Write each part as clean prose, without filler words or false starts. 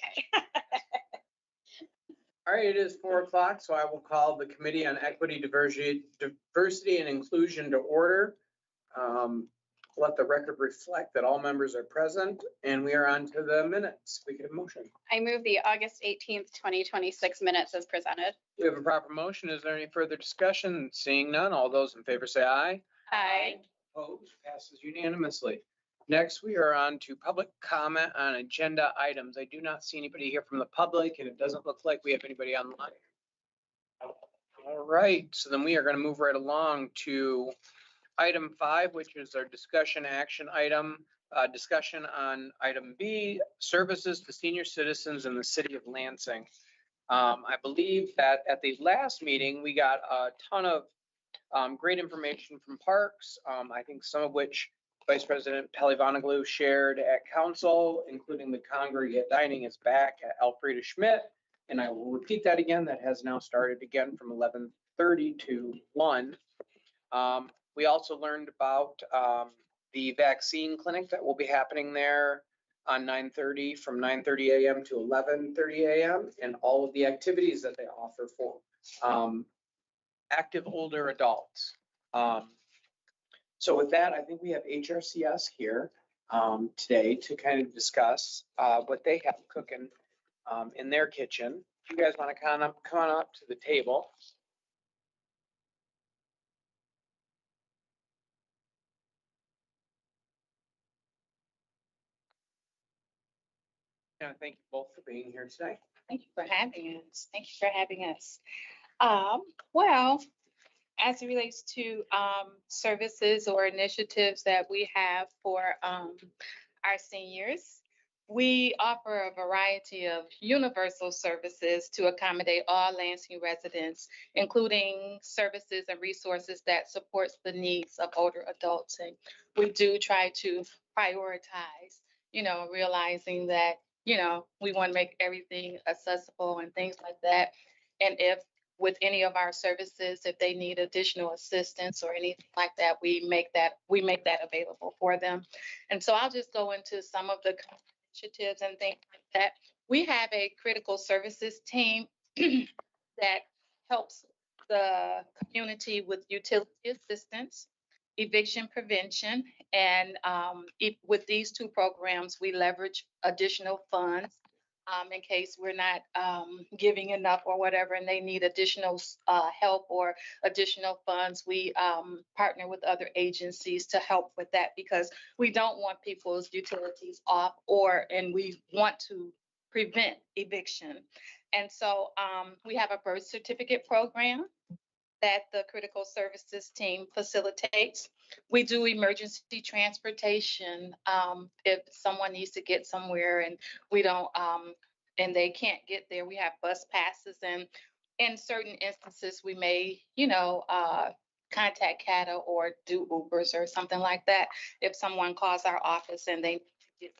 Okay. All right, it is 4 o'clock, so I will call the Committee on Equity, Diversity and Inclusion to order. Let the record reflect that all members are present, and we are on to the minutes. We get a motion. I move the August 18th, 2026 minutes as presented. We have a proper motion. Is there any further discussion? Seeing none, all those in favor say aye. Aye. Opposed, passes unanimously. Next, we are on to public comment on agenda items. I do not see anybody here from the public, and it doesn't look like we have anybody online. All right, so then we are going to move right along to item 5, which is our discussion action item. Discussion on item B, services to senior citizens in the city of Lansing. I believe that at the last meeting, we got a ton of great information from Parks. I think some of which Vice President Pelivanoglou shared at council, including the congregate dining is back at Alfreda Schmidt. And I will repeat that again. That has now started again from 11:30 to 1. We also learned about the vaccine clinic that will be happening there on 9:30 from 9:30 a.m. to 11:30 a.m. and all of the activities that they offer for active older adults. So with that, I think we have HRCS here today to kind of discuss what they have cooking in their kitchen. If you guys want to come on up to the table. And thank you both for being here today. Thank you for having us. Thank you for having us. Well, as it relates to services or initiatives that we have for our seniors, we offer a variety of universal services to accommodate all Lansing residents, including services and resources that supports the needs of older adults. And we do try to prioritize, realizing that we want to make everything accessible and things like that. And if with any of our services, if they need additional assistance or anything like that, we make that available for them. And so I'll just go into some of the initiatives and things like that. We have a critical services team that helps the community with utility assistance, eviction prevention, and with these two programs, we leverage additional funds in case we're not giving enough or whatever, and they need additional help or additional funds. We partner with other agencies to help with that because we don't want people's utilities off, and we want to prevent eviction. And so we have a birth certificate program that the critical services team facilitates. We do emergency transportation if someone needs to get somewhere and we don't, and they can't get there. We have bus passes, and in certain instances, we may, contact CATA or do Ubers or something like that if someone calls our office and they need to get.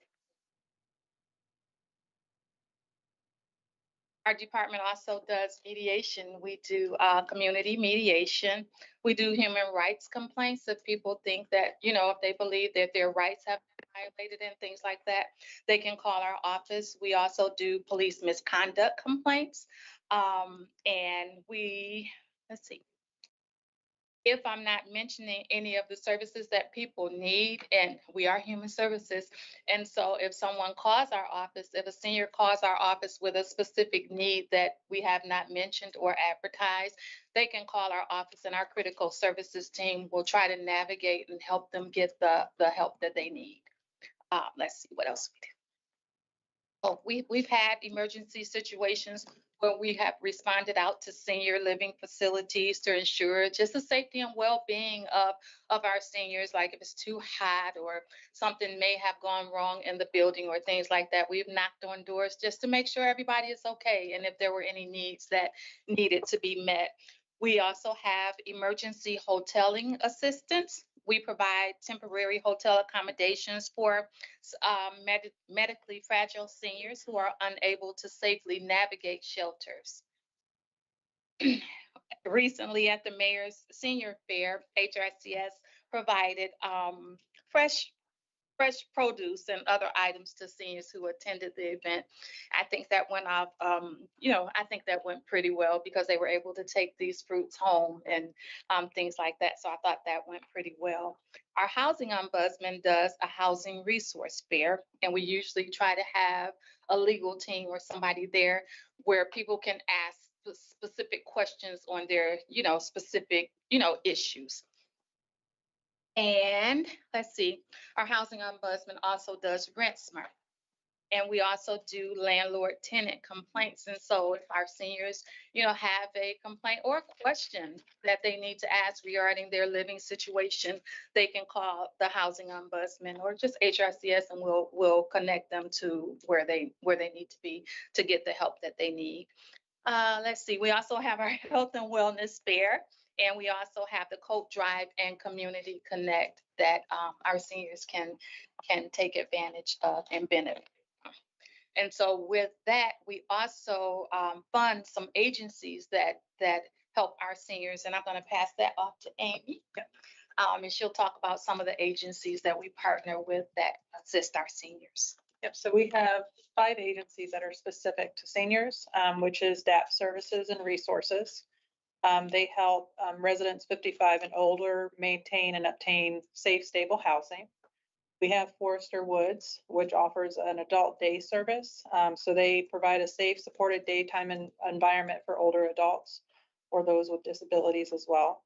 Our department also does mediation. We do community mediation. We do human rights complaints if people think that, if they believe that their rights have been violated and things like that, they can call our office. We also do police misconduct complaints. And let's see. If I'm not mentioning any of the services that people need, and we are human services, and so if someone calls our office, if a senior calls our office with a specific need that we have not mentioned or advertised, they can call our office, and our critical services team will try to navigate and help them get the help that they need. Let's see what else we did. Oh, we've had emergency situations where we have responded out to senior living facilities to ensure just the safety and well-being of our seniors, like if it's too hot or something may have gone wrong in the building or things like that. We've knocked on doors just to make sure everybody is okay and if there were any needs that needed to be met. We also have emergency hoteling assistance. We provide temporary hotel accommodations for medically fragile seniors who are unable to safely navigate shelters. Recently at the Mayor's Senior Fair, HRCS provided fresh fresh produce and other items to seniors who attended the event. I think that went off, I think that went pretty well because they were able to take these fruits home and things like that. So I thought that went pretty well. Our housing ombudsman does a housing resource fair, and we usually try to have a legal team or somebody there where people can ask specific questions on their, specific, issues. And let's see, our housing ombudsman also does Rent Smart. And we also do landlord tenant complaints. And so if our seniors, have a complaint or a question that they need to ask regarding their living situation, they can call the housing ombudsman or just HRCS, and we'll connect them to where they need to be to get the help that they need. Let's see, we also have our health and wellness fair, and we also have the Coat Drive and Community Connect that our seniors can take advantage of and benefit. And so with that, we also fund some agencies that help our seniors, and I'm going to pass that off to Amy. And she'll talk about some of the agencies that we partner with that assist our seniors. Yep, so we have 5 agencies that are specific to seniors, which is DAP Services and Resources. They help residents 55 and older maintain and obtain safe, stable housing. We have Forrester Woods, which offers an adult day service. So they provide a safe, supported daytime environment for older adults or those with disabilities as well.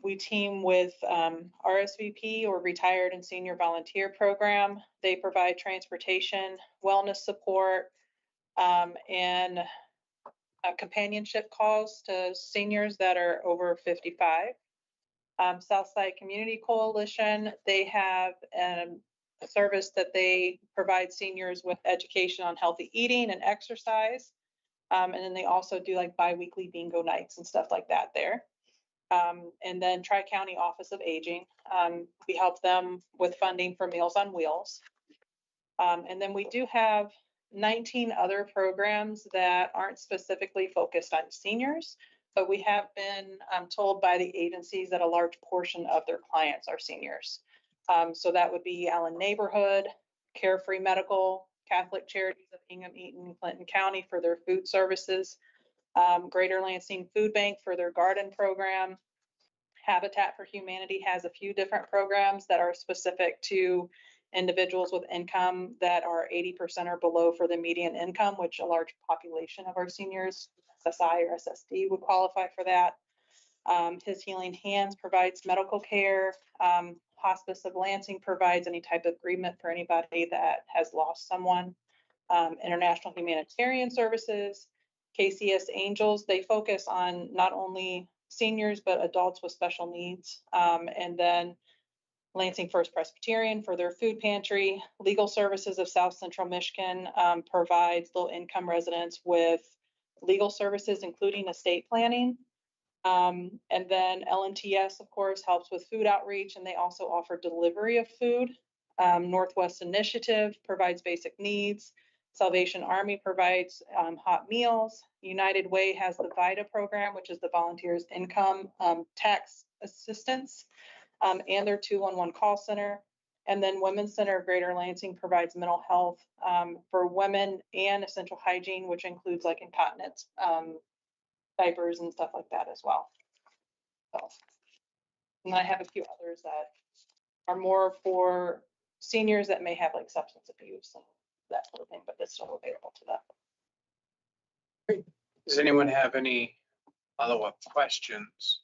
We team with RSVP, or Retired and Senior Volunteer Program. They provide transportation, wellness support, and companionship calls to seniors that are over 55. Southside Community Coalition, they have a service that they provide seniors with education on healthy eating and exercise. And then they also do like bi-weekly bingo nights and stuff like that there. And then Tri-County Office of Aging, we help them with funding for Meals on Wheels. And then we do have 19 other programs that aren't specifically focused on seniors, but we have been told by the agencies that a large portion of their clients are seniors. So that would be Allen Neighborhood, Carefree Medical, Catholic Charities of Ingham, Eaton, Clinton County for their food services, Greater Lansing Food Bank for their garden program. Habitat for Humanity has a few different programs that are specific to individuals with income that are 80% or below for the median income, which a large population of our seniors, SSI or SSD, would qualify for that. His Healing Hands provides medical care. Hospice of Lansing provides any type of agreement for anybody that has lost someone. International Humanitarian Services, KCS Angels, they focus on not only seniors, but adults with special needs. And then Lansing First Presbyterian for their food pantry. Legal Services of South Central Michigan provides low-income residents with legal services, including estate planning. And then LNTS, of course, helps with food outreach, and they also offer delivery of food. Northwest Initiative provides basic needs. Salvation Army provides hot meals. United Way has the VITA program, which is the Volunteers Income Tax Assistance, and their 211 call center. And then Women's Center of Greater Lansing provides mental health for women and essential hygiene, which includes like incontinence, diapers and stuff like that as well. So, and I have a few others that are more for seniors that may have like substance abuse and that sort of thing, but it's still available to them. Does anyone have any follow-up questions?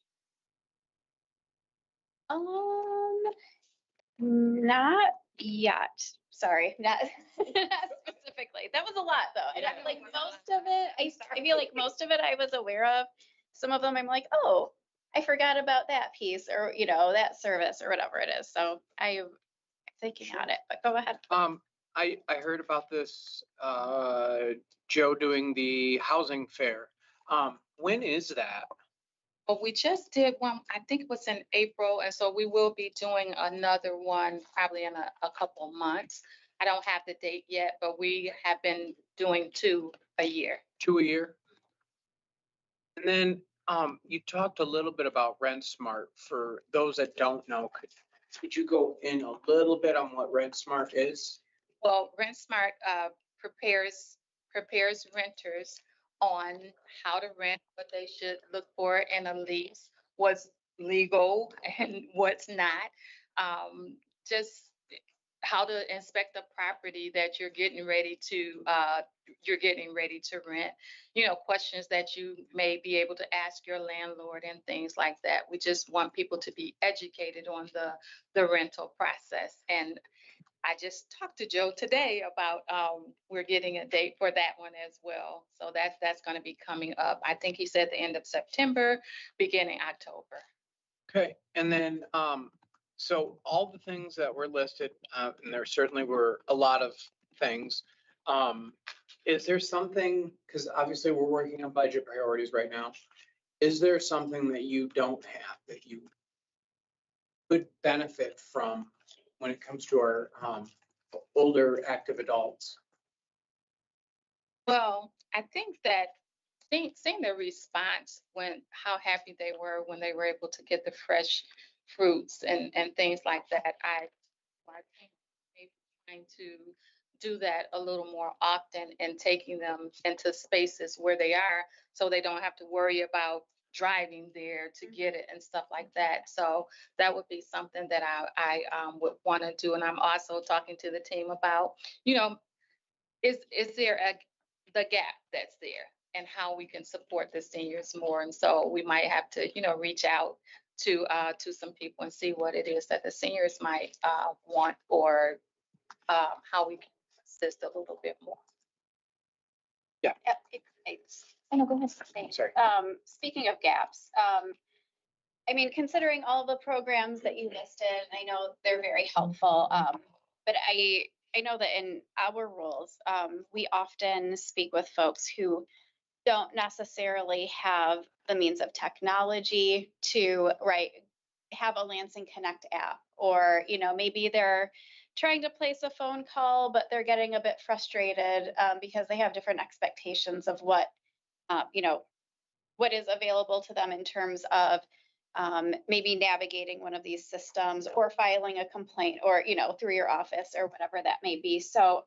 Not yet. Sorry, not not specifically. That was a lot though. And I'm like most of it, I feel like most of it I was aware of. Some of them I'm like, oh, I forgot about that piece or, that service or whatever it is. So I'm thinking on it, but go ahead. I heard about this, Joe doing the housing fair. When is that? But we just did one, I think it was in April, and so we will be doing another one probably in a couple months. I don't have the date yet, but we have been doing 2 a year. 2 a year? And then you talked a little bit about Rent Smart. For those that don't know, Could you go in a little bit on what RentSmart is? Well, RentSmart prepares renters on how to rent, what they should look for in a lease, what's legal and what's not. Just how to inspect the property that you're getting ready to rent. You know, questions that you may be able to ask your landlord and things like that. We just want people to be educated on the rental process. And I just talked to Joe today about, we're getting a date for that one as well. So that's going to be coming up. I think he said the end of September, beginning October. Okay, and then, so all the things that were listed, and there certainly were a lot of things. Is there something, because obviously we're working on budget priorities right now. Is there something that you don't have that you could benefit from when it comes to our, older active adults? Well, I think that seeing the response when how happy they were when they were able to get the fresh fruits and things like that, I think maybe trying to do that a little more often and taking them into spaces where they are so they don't have to worry about driving there to get it and stuff like that. So that would be something that I would want to do. And I'm also talking to the team about, you know, is there the gap that's there and how we can support the seniors more. And so we might have to, you know, reach out to some people and see what it is that the seniors might want, or how we can assist a little bit more. Yeah, I know, go ahead. Sorry. Speaking of gaps, I mean, considering all the programs that you listed, I know they're very helpful. But I know that in our roles, we often speak with folks who don't necessarily have the means of technology to, right, have a Lansing Connect app, or, you know, maybe they're trying to place a phone call, but they're getting a bit frustrated because they have different expectations of what, you know, what is available to them in terms of maybe navigating one of these systems or filing a complaint, or, you know, through your office or whatever that may be. So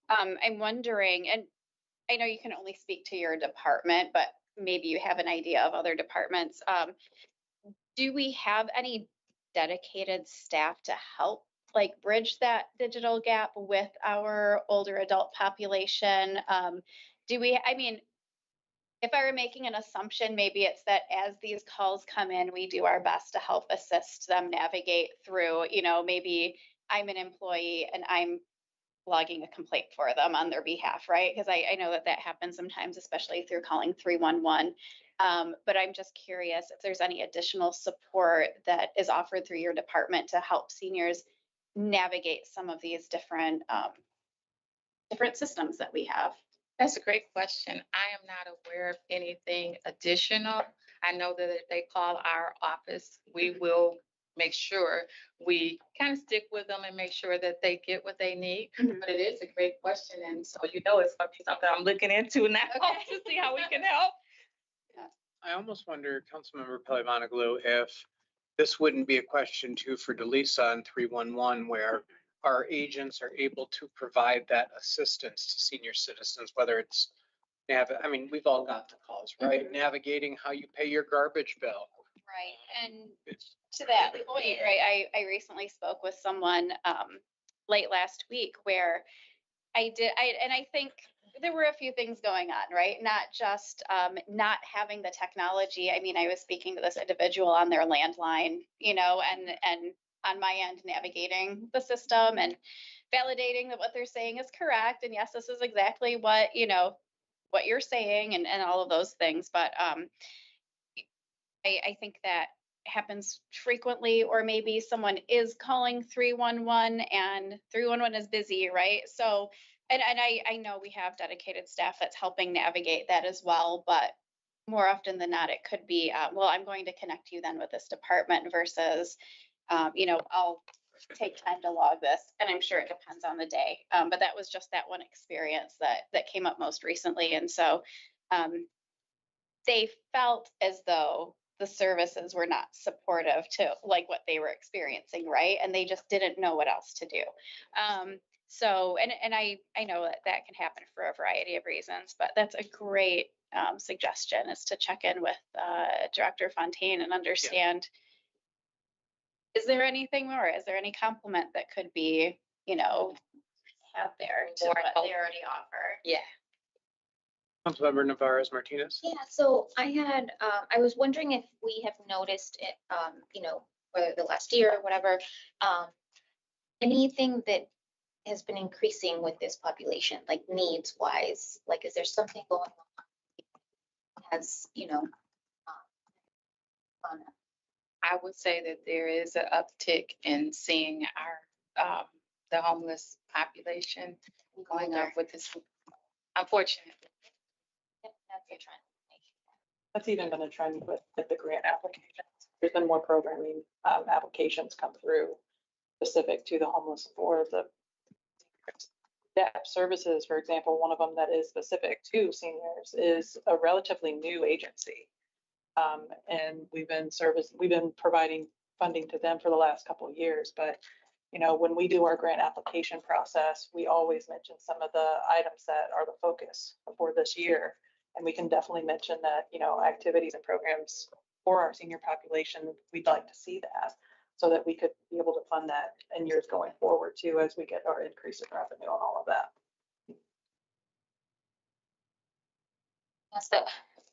I'm wondering, and I know you can only speak to your department, but maybe you have an idea of other departments. Do we have any dedicated staff to help like bridge that digital gap with our older adult population? I mean, if I were making an assumption, maybe it's that as these calls come in, we do our best to help assist them navigate through, you know, maybe I'm an employee and I'm logging a complaint for them on their behalf, right? Because I know that that happens sometimes, especially through calling 311. But I'm just curious if there's any additional support that is offered through your department to help seniors navigate some of these different systems that we have. That's a great question. I am not aware of anything additional. I know that if they call our office, we will make sure we kind of stick with them and make sure that they get what they need. Mhm. But it is a great question. And so, you know, it's going to be something I'm looking into now to see how we can help. I almost wonder, Councilmember Pelivanoglou, if this wouldn't be a question too for Delisa on 311, where our agents are able to provide that assistance to senior citizens, whether it's I mean, we've all got the calls, right? Navigating how you pay your garbage bill. Right. And to that point, right, I recently spoke with someone late last week where I think there were a few things going on, right? Not just not having the technology. I mean, I was speaking to this individual on their landline, you know, and on my end navigating the system and validating that what they're saying is correct. And yes, this is exactly what, you know, what you're saying, and all of those things. But I think that happens frequently, or maybe someone is calling 311 and 311 is busy, right? So, and I know we have dedicated staff that's helping navigate that as well, but more often than not, it could be, well, I'm going to connect you then with this department versus, you know, I'll take time to log this. And I'm sure it depends on the day. But that was just that one experience that came up most recently. And so they felt as though the services were not supportive to like what they were experiencing, right? And they just didn't know what else to do. So, and I know that that can happen for a variety of reasons, but that's a great suggestion, is to check in with Director Fontaine and understand, is there anything more? Is there any complement that could be, out there to More what help. they already offer? Yeah. Councilmember Navarez Martinez. Yeah, so I was wondering if we have noticed it, whether the last year or whatever, anything that has been increasing with this population, like needs wise, like, is there something going on? Has, on I would say that there is an uptick in seeing our, the homeless population going up with this, unfortunately. that's the trend. That's even been a trend with the grant applications. There's been more programming applications come through specific to the homeless or the DAP services, for example. One of them that is specific to seniors is a relatively new agency. And we've been providing funding to them for the last couple of years. But, when we do our grant application process, we always mention some of the items that are the focus for this year. And we can definitely mention that, activities and programs for our senior population, we'd like to see that, so that we could be able to fund that in years going forward too, as we get our increase in revenue and all of that. So,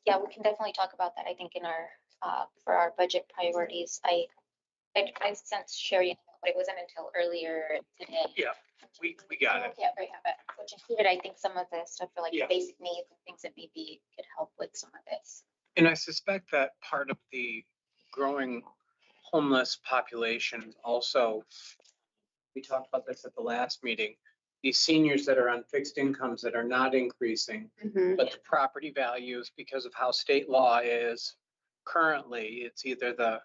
yeah, we can definitely talk about that, I think, in our, for our budget priorities. I sense Sherry, but it wasn't until earlier today. Yeah, we got it. Yeah, we have it, which included, I think, some of the stuff for like Yeah. basic needs and things that maybe could help with some of this. And I suspect that part of the growing homeless population also, we talked about this at the last meeting, these seniors that are on fixed incomes that are not increasing, but the property values, because of how state law is currently, it's either the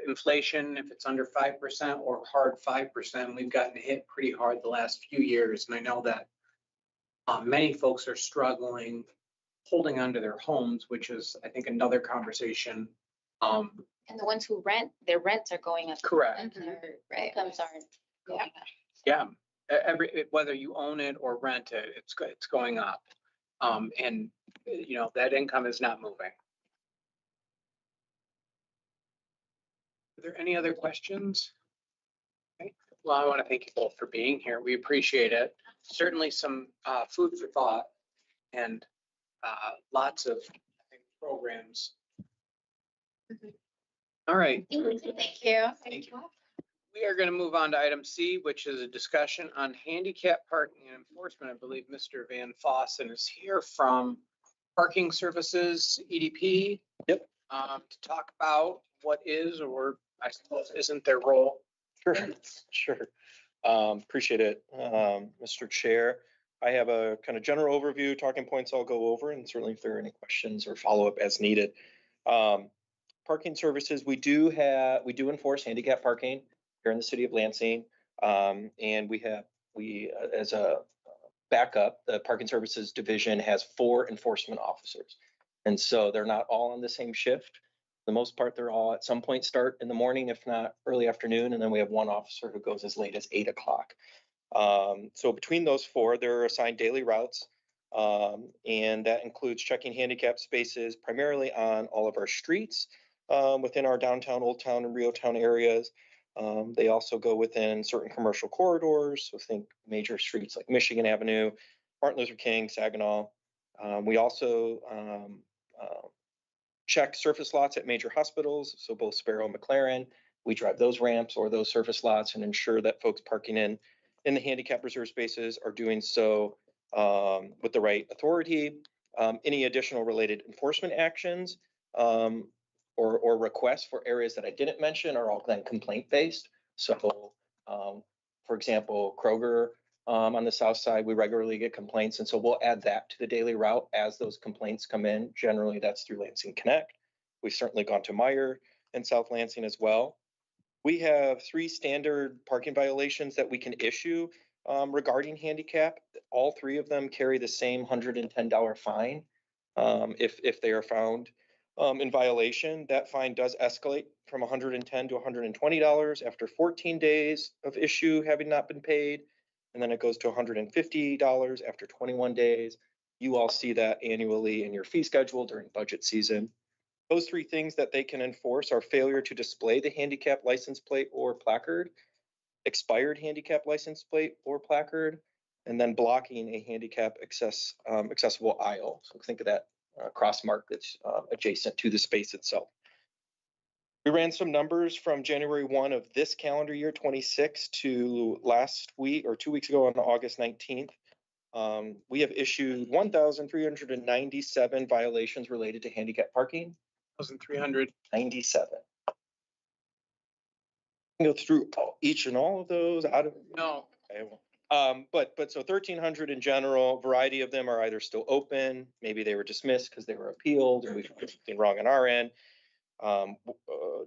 inflation, if it's under 5% or hard 5%, we've gotten hit pretty hard the last few years. And I know that many folks are struggling holding onto their homes, which is, I think, another conversation. And the ones who rent, their rents are going up. Correct. And their incomes aren't going up. Yeah, whether you own it or rent it, it's going up. And that income is not moving. Are there any other questions? Okay. Well, I want to thank you both for being here. We appreciate it. Certainly some food for thought and lots of, I think, programs. All right. Thank you. Thank you. We are going to move on to item C, which is a discussion on handicap parking and enforcement. I believe Mr. Van Fossen is here from Parking Services, EDP. Yep. To talk about what is, or I suppose isn't, their role. Sure. Appreciate it, Mr. Chair. I have a kind of general overview, talking points I'll go over, and certainly if there are any questions or follow-up as needed. Parking Services, we do enforce handicap parking here in the city of Lansing. And we as a backup, the Parking Services Division has 4 enforcement officers. And so they're not all on the same shift. For the most part, they're all at some point start in the morning, if not early afternoon. And then we have 1 officer who goes as late as 8 o'clock. So between those 4, they're assigned daily routes. And that includes checking handicap spaces primarily on all of our streets within our downtown, Old Town, and Rio Town areas. They also go within certain commercial corridors. So think major streets like Michigan Avenue, Martin Luther King, Saginaw. We also check surface lots at major hospitals. So both Sparrow and McLaren, we drive those ramps or those surface lots and ensure that folks parking in the handicap reserve spaces are doing so with the right authority. Any additional related enforcement actions or requests for areas that I didn't mention are all then complaint based. So for example, Kroger on the south side, we regularly get complaints. And so we'll add that to the daily route as those complaints come in. Generally, that's through Lansing Connect. We've certainly gone to Meyer and South Lansing as well. We have 3 standard parking violations that we can issue regarding handicap. All 3 of them carry the same $110 fine if they are found. in violation, that fine does escalate from $110 to $120 after 14 days of issue having not been paid. And then it goes to $150 after 21 days. You all see that annually in your fee schedule during budget season. Those three things that they can enforce are failure to display the handicap license plate or placard, expired handicap license plate or placard, and then blocking a handicap accessible aisle. So think of that cross mark that's adjacent to the space itself. We ran some numbers from January 1 of this calendar year, 26, to last week or 2 weeks ago on August 19th. We have issued 1,397 violations related to handicap parking. 1,300. 97. Go through each and all of those out of. No. Okay, well, but so 1,300 in general, variety of them are either still open, maybe they were dismissed because they were appealed or we found something wrong on our end.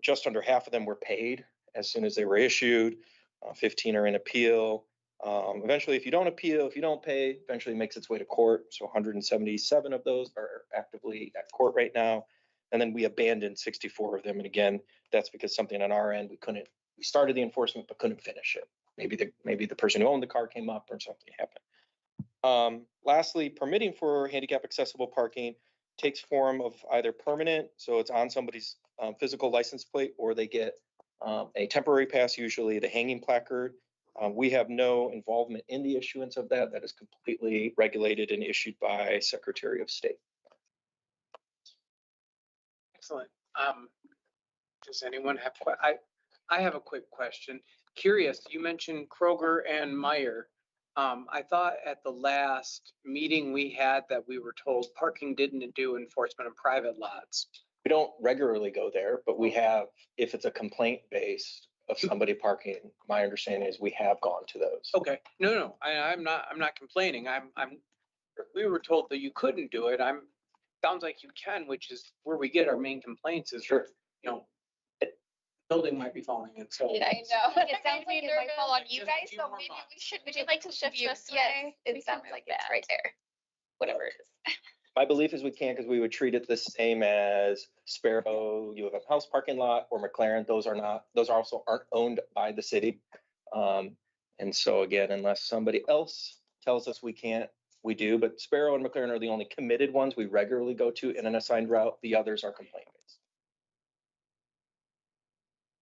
Just under half of them were paid as soon as they were issued. 15 are in appeal. Eventually, if you don't appeal, if you don't pay, eventually it makes its way to court. So 177 of those are actively at court right now. And then we abandoned 64 of them. And again, that's because something on our end, we started the enforcement, but couldn't finish it. Maybe the person who owned the car came up or something happened. Lastly, permitting for handicap accessible parking takes form of either permanent, so it's on somebody's physical license plate, or they get a temporary pass, usually the hanging placard. We have no involvement in the issuance of that. That is completely regulated and issued by Secretary of State. Excellent. Does anyone have, I have a quick question. Curious, you mentioned Kroger and Meijer. I thought at the last meeting we had that we were told parking didn't do enforcement of private lots. We don't regularly go there, but we have, if it's a complaint based of somebody parking, my understanding is we have gone to those. Okay, no, I'm not complaining. We were told that you couldn't do it. Sounds like you can, which is where we get our main complaints is, Sure. Building might be falling in, so. I know. It sounds like it might fall on you Just guys, a few so more maybe months. we should. Would you like to shift review- this Yes, way? We it can sounds move like it's that. right there. Whatever it is. My belief is we can't because we would treat it the same as Sparrow, U of M House parking lot, or McLaren. Those also aren't owned by the city. And so again, unless somebody else tells us we can't, we do. But Sparrow and McLaren are the only committed ones we regularly go to in an assigned route. The others are complaint based.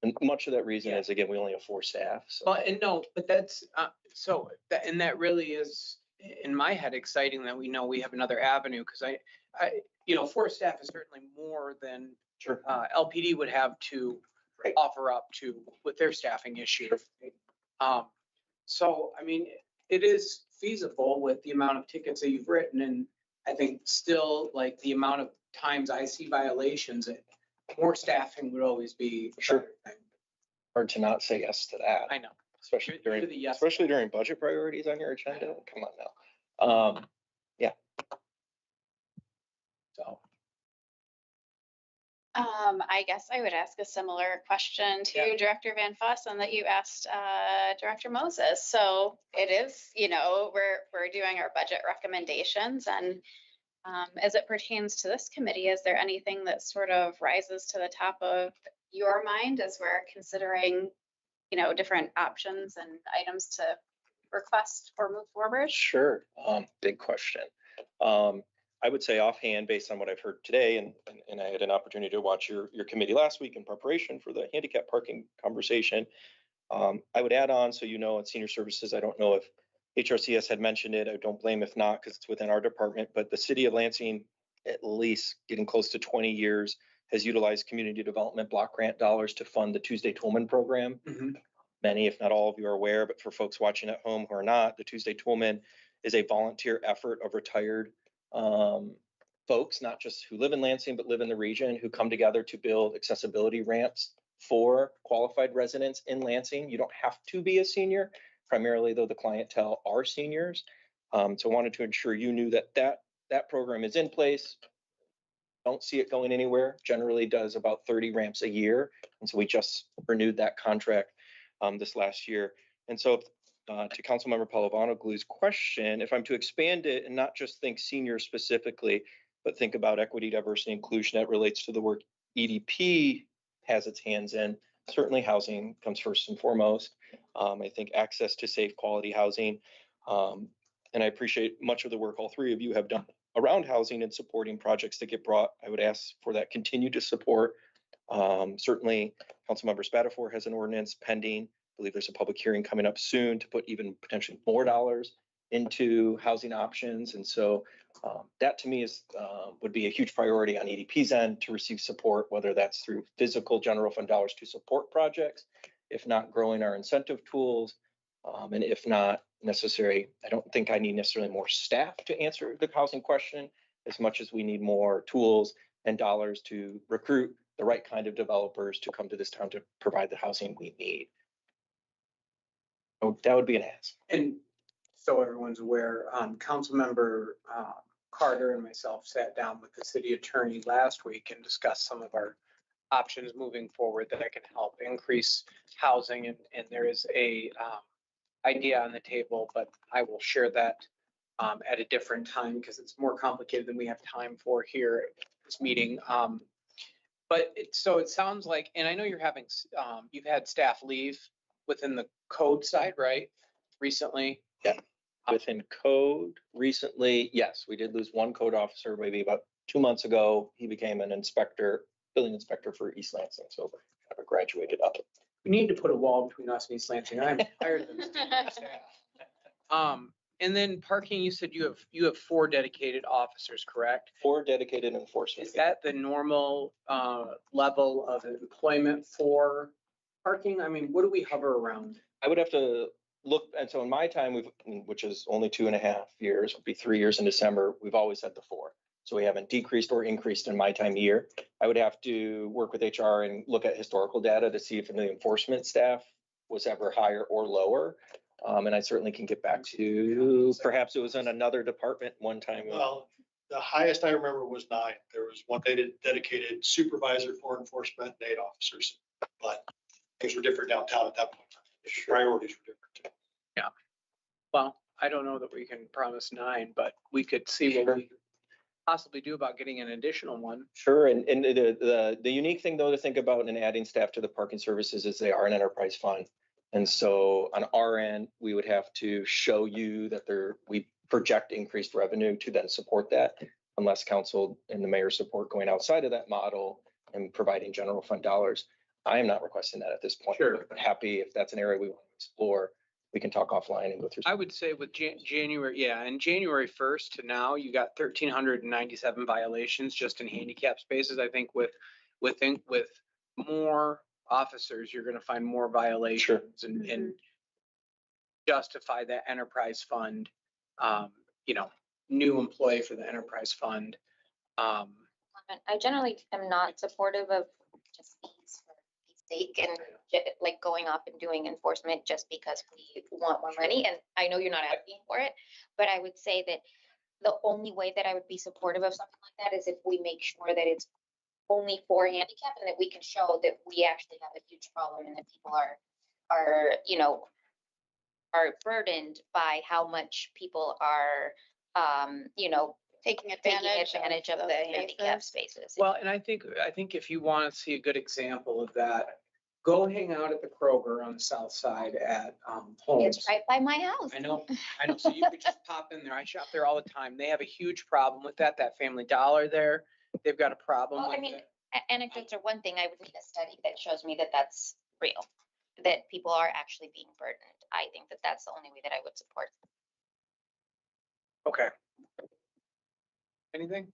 And much of that reason is, again, we only have 4 staff. So. Well, and no, but that's, and that really is, in my head, exciting that we know we have another avenue, because I 4 staff is certainly more than Sure. LPD would have to Right. offer up to with their staffing issue. Sure. So, I mean, it is feasible with the amount of tickets that you've written, and I think still like the amount of times I see violations, more staffing would always be. Sure. Hard to not say yes to that. I know. Especially You're during, the yes especially guy. during budget priorities on your agenda. Come on now. So, I guess I would ask a similar question to Yeah. Director Van Fossen that you asked Director Moses. So it is, we're doing our budget recommendations, and as it pertains to this committee, is there anything that sort of rises to the top of your mind as we're considering, different options and items to request or move forward? Sure. Big question. I would say offhand, based on what I've heard today, and I had an opportunity to watch your committee last week in preparation for the handicap parking conversation. I would add on, so at senior services, I don't know if HRCS had mentioned it. I don't blame if not, because it's within our department, but the city of Lansing, at least getting close to 20 years, has utilized community development block grant dollars to fund the Tuesday Toolman program. mhm. Many, if not all of you are aware, but for folks watching at home who are not, the Tuesday Toolman is a volunteer effort of retired folks, not just who live in Lansing, but live in the region, who come together to build accessibility ramps for qualified residents in Lansing. You don't have to be a senior, primarily though the clientele are seniors. So I wanted to ensure you knew that program is in place. Don't see it going anywhere. Generally does about 30 ramps a year. And so we just renewed that contract this last year. And so to Councilmember Palovanoglou's question, if I'm to expand it and not just think seniors specifically, but think about equity, diversity, inclusion that relates to the work EDP has its hands in. Certainly housing comes first and foremost. I think access to safe quality housing. And I appreciate much of the work all three of you have done around housing and supporting projects that get brought. I would ask for that continued to support. Certainly, Councilmember Spatafor has an ordinance pending. I believe there's a public hearing coming up soon to put even potentially more dollars into housing options. And so that to me is would be a huge priority on EDP's end to receive support, whether that's through physical general fund dollars to support projects, if not growing our incentive tools, and if not necessary, I don't think I need necessarily more staff to answer the housing question as much as we need more tools and dollars to recruit the right kind of developers to come to this town to provide the housing we need. So that would be an ask. And so everyone's aware, Councilmember Carter and myself sat down with the city attorney last week and discussed some of our options moving forward that can help increase housing. And there is a idea on the table, but I will share that at a different time because it's more complicated than we have time for here at this meeting. But so it sounds like, and I know you're having, you've had staff leave within the code side, right? Recently. Yeah. Within code recently, yes, we did lose one code officer maybe about 2 months ago. He became an inspector, building inspector for East Lansing. So kind of graduated up. We need to put a wall between us and East Lansing. I'm tired of this. And then parking, you said you have 4 dedicated officers, correct? 4 dedicated enforcement. Is that the normal level of employment for parking? I mean, what do we hover around? I would have to look, and so in my time, which is only 2.5 years, will be 3 years in December, we've always had the 4. So we haven't decreased or increased in my time year. I would have to work with HR and look at historical data to see if the enforcement staff was ever higher or lower. And I certainly can get back to, perhaps it was in another department one time. Well, the highest I remember was 9. There was one dedicated supervisor for enforcement and 8 officers, but things were different downtown at that point. Priorities were different too. Yeah. Well, I don't know that we can promise 9, but we could see what we could possibly do about getting an additional one. Sure, and the unique thing though to think about in adding staff to the parking services is they are an enterprise fund. And so on our end, we would have to show you that we project increased revenue to then support that, unless council and the mayor support going outside of that model and providing general fund dollars. I am not requesting that at this point. Sure. But happy if that's an area we want to explore, we can talk offline and go through. I would say with January, yeah, and January 1st to now, you got 1,397 violations just in handicap spaces. I think with more officers, you're going to find more violations and justify that enterprise fund, new employee for the enterprise fund. I generally am not supportive of just fees for fee's sake and like going off and doing enforcement just because we want more money. And I know you're not asking for it, but I would say that the only way that I would be supportive of something like that is if we make sure that it's only for handicap and that we can show that we actually have a huge problem and that people are burdened by how much people are, Taking taking advantage advantage of those the handicap spaces. spaces. Well, and I think if you want to see a good example of that, go hang out at the Kroger on the south side at Holmes. It's right by my house. I know. So you could just pop in there. I shop there all the time. They have a huge problem with that Family Dollar there. They've got a problem Well, I with mean, it. anecdotes are one thing. I would need a study that shows me that that's real, that people are actually being burdened. I think that that's the only way that I would support. Okay. Anything?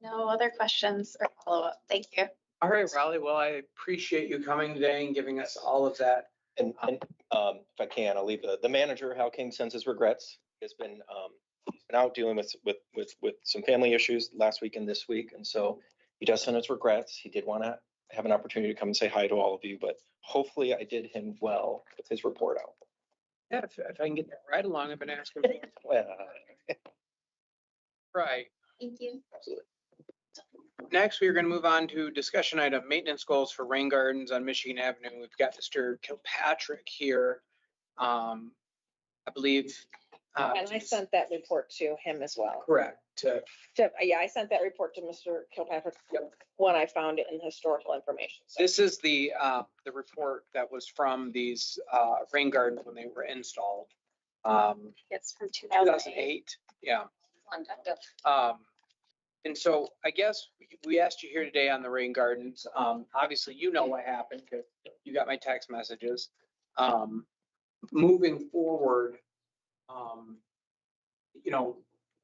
No other questions or follow-up. Thank you. All right, Raleigh. Well, I appreciate you coming today and giving us all of that. And if I can, I'll leave the manager, Hal King, sends his regrets. He's been out dealing with some family issues last week and this week. And so he does send his regrets. He did want to have an opportunity to come and say hi to all of you, but hopefully I did him well with his report out. Yeah, if I can get that right along, I've been asking for it. Well, Right. Thank you. absolutely. Next, we're going to move on to discussion item, maintenance goals for rain gardens on Michigan Avenue. We've got Mr. Kilpatrick here. I believe And I sent that report to him as well. Correct. Yeah, I sent that report to Mr. Kilpatrick when I found it in historical information. So This is the report that was from these rain gardens when they were installed. It's from 2008. 2008, yeah. Long time ago. And so I guess we asked you here today on the rain gardens. Obviously, you know what happened because you got my text messages. Moving forward,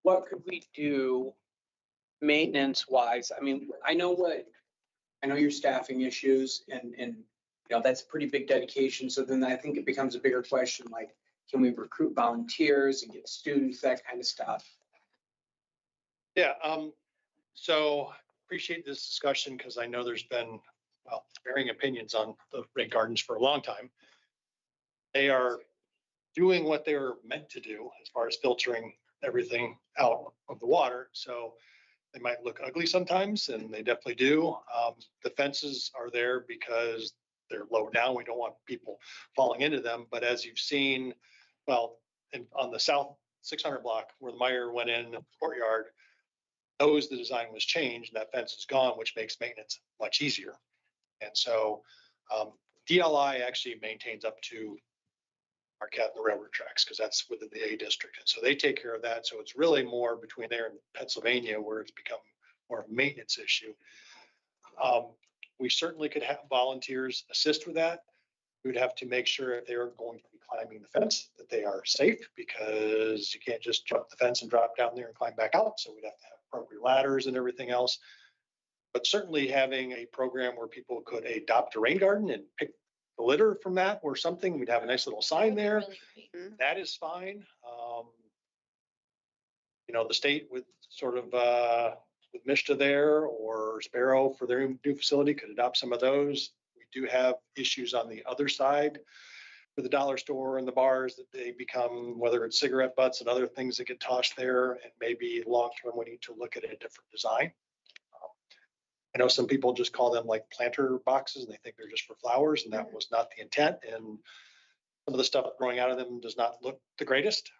what could we do maintenance wise? I mean, I know your staffing issues and that's a pretty big dedication. So then I think it becomes a bigger question, like, can we recruit volunteers and get students, that kind of stuff? Yeah, so appreciate this discussion because I know there's been, varying opinions on the rain gardens for a long time. They are doing what they were meant to do as far as filtering everything out of the water. So they might look ugly sometimes, and they definitely do. The fences are there because they're low down. We don't want people falling into them. But as you've seen, on the south 600 block where the Meyer went in the courtyard, the design was changed and that fence is gone, which makes maintenance much easier. And so DLI actually maintains up to Marquette and the railroad tracks because that's within the A district. And so they take care of that. So it's really more between there and Pennsylvania where it's become more of a maintenance issue. We certainly could have volunteers assist with that. We would have to make sure if they're going to be climbing the fence that they are safe because you can't just jump the fence and drop down there and climb back out. So we'd have to have appropriate ladders and everything else. But certainly having a program where people could adopt a rain garden and pick the litter from that or something, we'd have a nice little sign there. That is fine. The state with sort of with Mishta there or Sparrow for their new facility could adopt some of those. We do have issues on the other side for the dollar store and the bars that they become, whether it's cigarette butts and other things that get tossed there, and maybe long-term we need to look at a different design. I know some people just call them like planter boxes and they think they're just for flowers, and that was not the intent. And some of the stuff growing out of them does not look the greatest.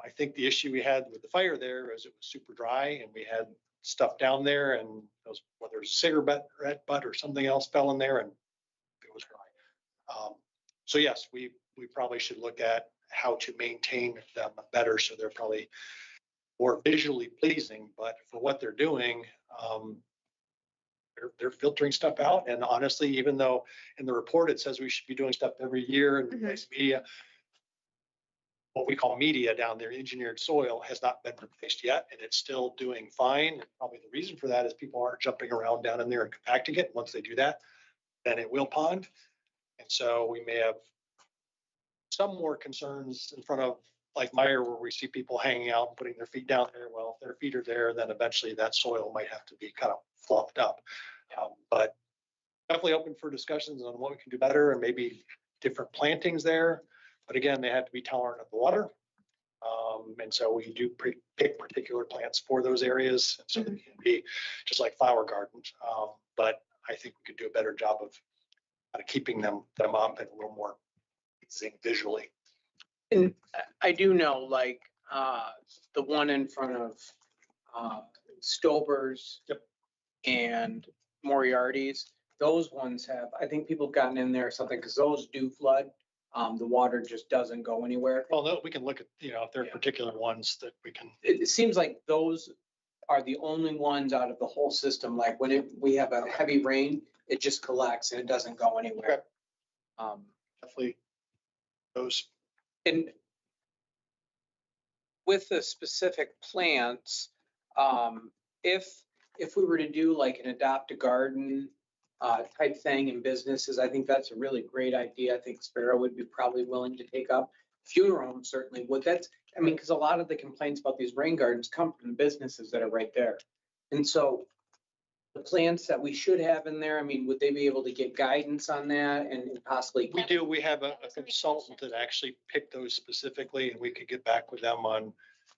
I think the issue we had with the fire there is it was super dry and we had stuff down there, and those, whether it's cigarette butt or something else fell in there and it was dry. So yes, we probably should look at how to maintain them better so they're probably more visually pleasing, but for what they're doing, they're filtering stuff out. And honestly, even though in the report it says we should be doing stuff every year and replace media, what we call media down there, engineered soil, has not been replaced yet, and it's still doing fine. And probably the reason for that is people aren't jumping around down in there and compacting it. Once they do that, then it will pond. And so we may have some more concerns in front of like Meyer, where we see people hanging out and putting their feet down there. Well, if their feet are there, then eventually that soil might have to be kind of fluffed up. But definitely open for discussions on what we can do better and maybe different plantings there. But again, they have to be tolerant of the water. And so we do pick particular plants for those areas. So they can be just like flower gardens. But I think we could do a better job of kind of keeping them up and a little more visually. And I do know, like, the one in front of Stober's and Moriarty's, those ones have, I think people have gotten in there or something, because those do flood. The water just doesn't go anywhere. Well, no, we can look at, if there are particular ones that we can. It seems like those are the only ones out of the whole system. Like when we have a heavy rain, it just collects and it doesn't go anywhere. Definitely those. And with the specific plants, if we were to do like an adopt a garden type thing in businesses, I think that's a really great idea. I think Sparrow would be probably willing to take up. Funeral home certainly would. Because a lot of the complaints about these rain gardens come from the businesses that are right there. And so the plants that we should have in there, would they be able to get guidance on that and possibly? We do. We have a consultant that actually picked those specifically, and we could get back with them on,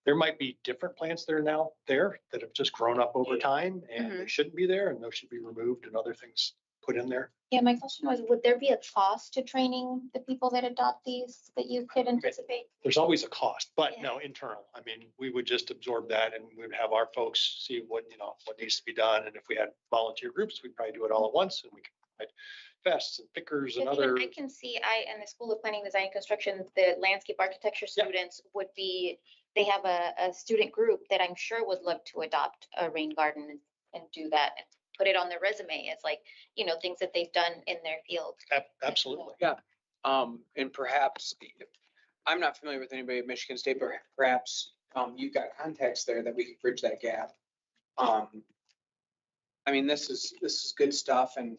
there might be different plants that are now there that have just grown up over time and they shouldn't be there and those should be removed and other things put in there. Yeah, my question was, would there be a cost to training the people that adopt these that you could anticipate? There's always a cost, but Yeah. no, internal. I mean, we would just absorb that and we would have our folks see what, what needs to be done. And if we had volunteer groups, we'd probably do it all at once and we could provide vests and pickers and Because even other. I can see, in the School of Planning, Design, and Construction, the landscape architecture Yeah. students would be, they have a student group that I'm sure would love to adopt a rain garden and do that and put it on their resume. It's like, things that they've done in their field. Absolutely. And perhaps, I'm not familiar with anybody at Michigan State, but perhaps, you've got contacts there that we could bridge that gap. I mean, this is good stuff, and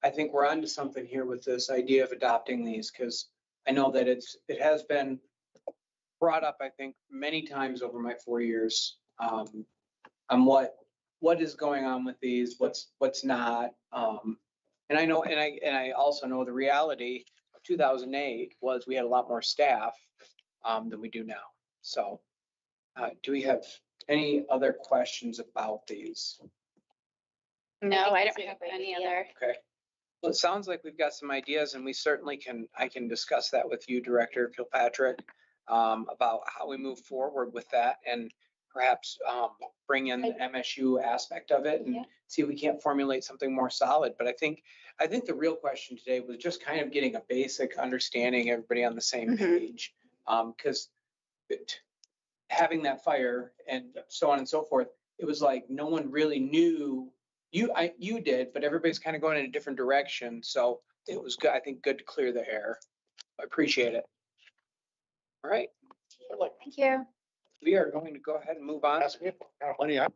I think we're onto something here with this idea of adopting these, because I know that it has been brought up, I think, many times over my 4 years, on what is going on with these, what's not. And I know, and I also know the reality of 2008 was we had a lot more staff than we do now. So do we have any other questions about these? No, think I that's don't a have great any idea. other. Okay. Well, it sounds like we've got some ideas and we certainly I can discuss that with you, Director Kilpatrick, about how we move forward with that and perhaps bring in the MSU aspect of it Yeah. and see if we can't formulate something more solid. But I think the real question today was just kind of getting a basic understanding, everybody on the same Mhm. page. Because having that fire and so on and so forth, it was like no one really knew. You did, but everybody's kind of going in a different direction. So it was good, I think, good to clear the air. I appreciate it. All right, Thank you. we are going to go ahead and move on. Ask me what kind of money I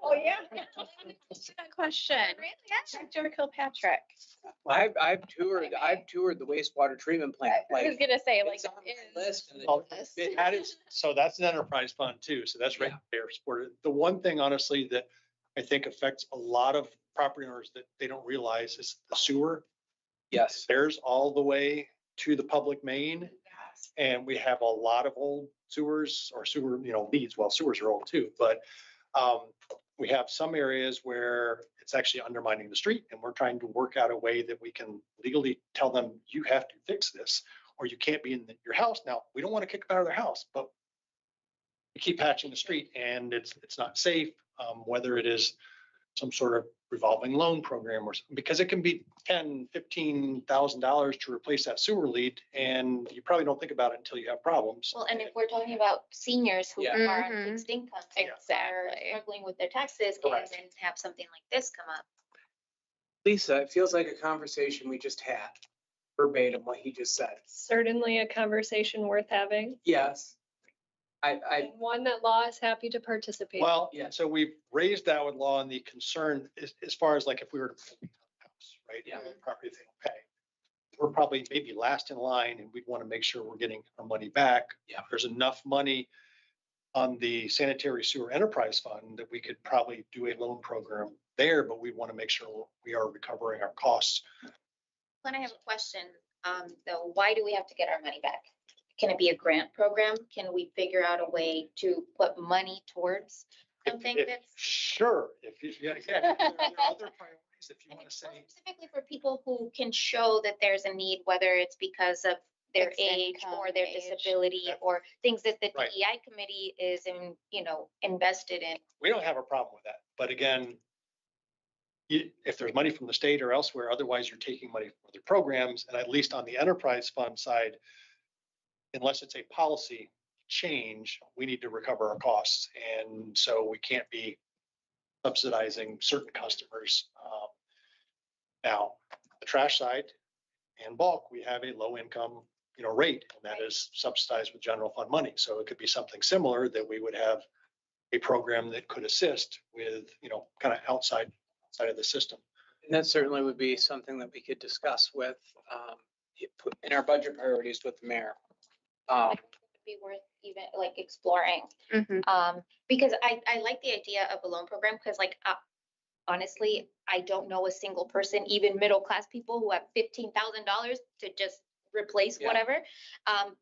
Oh, yeah. Good question. Dr. Kilpatrick. I've toured the wastewater treatment plant. I was Like, gonna say, like, it's on the is- list and Oh, it's been- That is, so that's an enterprise fund too. So that's ratepayer supported. The one thing honestly that I think affects a lot of property owners that they don't realize is the sewer. Yes. There's all the way to the public main. And we have a lot of old sewers or sewer, leads. Well, sewers are old too, but we have some areas where it's actually undermining the street and we're trying to work out a way that we can legally tell them, you have to fix this or you can't be in your house. Now, we don't want to kick them out of their house, but we keep patching the street and it's not safe, whether it is some sort of revolving loan program or something, because it can be $10,000-$15,000 to replace that sewer lead. And you probably don't think about it until you have problems. Well, and if we're talking about seniors who Yeah. are on Mhm. fixed incomes. and are Exactly. Struggling with their taxes and Correct. then have something like this come up. Lisa, it feels like a conversation we just had, verbatim what he just said. Certainly a conversation worth having, Yes. I, and one that law is happy to participate. Well, Yeah. so we've raised that with law and the concern as far as like if we were to build a house, right? Yeah. Property they don't pay. We're probably maybe last in line and we'd want to make sure we're getting our money back. Yeah. There's enough money on the sanitary sewer enterprise fund that we could probably do a loan program there, but we want to make sure we are recovering our costs. Then I have a question, though, why do we have to get our money back? Can it be a grant program? Can we figure out a way to put money towards something that's? Sure, if you, yeah, there are other priorities if you And want to it's say. specifically for people who can show that there's a need, whether it's because of their Fixed age or income, their age. disability Yeah. or things that the Right. DEI committee is invested in. We don't have a problem with that, but again, if there's money from the state or elsewhere, otherwise you're taking money from other programs, and at least on the enterprise fund side, unless it's a policy change, we need to recover our costs, and so we can't be subsidizing certain customers. Now, the trash side and bulk, we have a low income, rate, and that is subsidized with general fund money. So it could be something similar that we would have a program that could assist with, kind of outside of the system. and that certainly would be something that we could discuss with, in our budget priorities with the mayor. Would be worth even like exploring. Mhm. Because I like the idea of a loan program because honestly, I don't know a single person, even middle-class people who have $15,000 to just replace Yeah. whatever.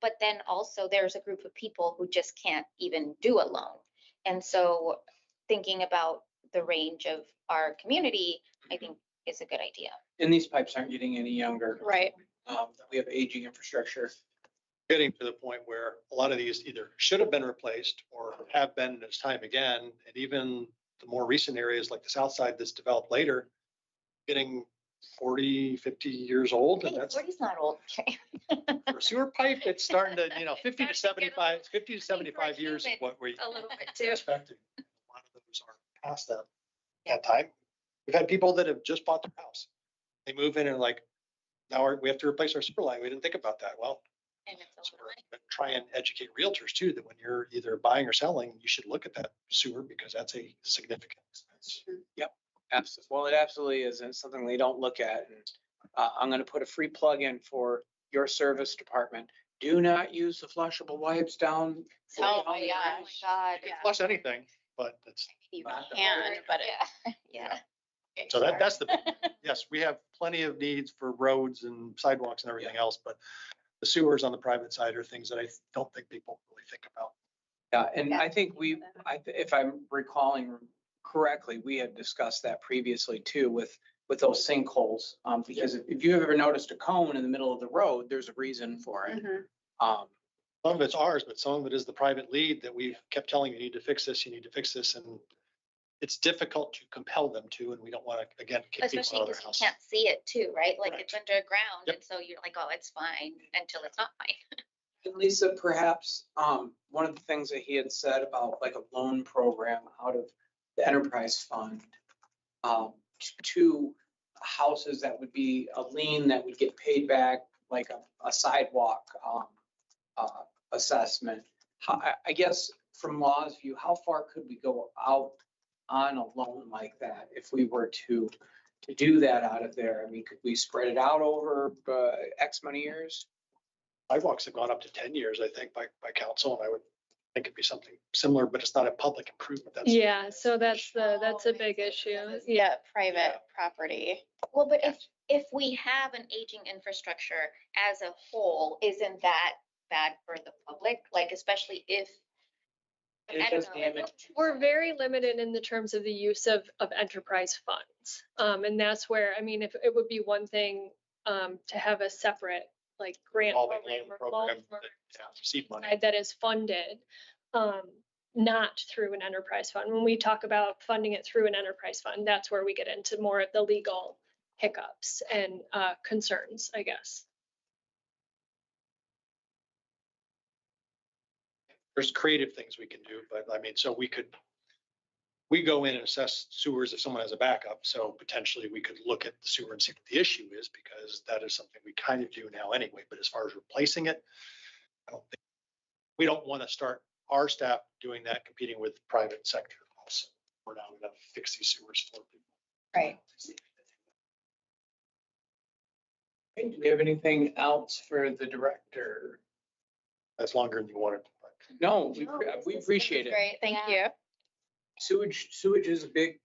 But then also there's a group of people who just can't even do a loan. And so thinking about the range of our community, I think is a good idea. And these pipes aren't getting any younger. Right. We have aging infrastructure. Getting to the point where a lot of these either should have been replaced or have been this time again. And even the more recent areas like the south side that's developed later, getting 40, 50 years old. And Hey, that's 40's not old. Okay. for a sewer pipe, it's starting to, 50 to Starting to get a 75, 50 to 75 years is human, what we A little bit too. expecting. A lot of those are past that time. We've had people that have just bought their house. They move in and like, now we have to replace our sewer line. We didn't think about that. Well, And it's a so lot of money. we're gonna try and educate realtors too, that when you're either buying or selling, you should look at that sewer because that's a significant expense. Absolutely. Well, it absolutely is. And it's something they don't look at. And I'm going to put a free plug in for your service department. Do not use the flushable wipes down. Oh my Oh my gosh. God. Yeah. Flush anything, but it's, You can, but it. Yeah. so that's the, yes, we have plenty of needs for roads and sidewalks and everything else, but the sewers on the private side are things that I don't think people really think about. Yeah, and I think if I'm recalling correctly, we had discussed that previously too with those sinkholes. Because if you've ever noticed a cone in the middle of the road, there's a reason for it. Um, Some of it's ours, but some of it is the private lead that we've kept telling you need to fix this, you need to fix this. And it's difficult to compel them to, and we don't want to, again, kick people Especially out of their because house. you can't see it too, right? Like Correct. it's underground. Yep. And so you're like, oh, it's fine until it's not fine. And Lisa, perhaps, one of the things that he had said about like a loan program out of the enterprise fund, to houses that would be a lien that would get paid back, like a sidewalk, assessment. I guess from law's view, how far could we go out on a loan like that if we were to do that out of there? I mean, could we spread it out over X many years? Sidewalks have gone up to 10 years, I think, by council, and I would think it'd be something similar, but it's not a public improvement. That's Yeah, so that's a big issue. Yeah. Yeah, private property. Well, but if we have an aging infrastructure as a whole, isn't that bad for the public? Like, especially if. It I does don't know. damage. We're very limited in the terms of the use of enterprise funds. And that's where, I mean, if it would be one thing to have a separate like grant revolving program loan or program loan that receive money. side that is funded, not through an enterprise fund. When we talk about funding it through an enterprise fund, that's where we get into more of the legal hiccups and concerns, I guess. There's creative things we can do, but I mean, so we go in and assess sewers if someone has a backup. So potentially we could look at the sewer and see what the issue is, because that is something we kind of do now anyway. But as far as replacing it, I don't think, we don't want to start our staff doing that, competing with private sector. Also, we're now going to fix these sewers for people. Right. Okay, do we have anything else for the director? That's longer than you wanted. but No, No, we this is appreciate it. Great, thank Yeah. you. Sewage is a big,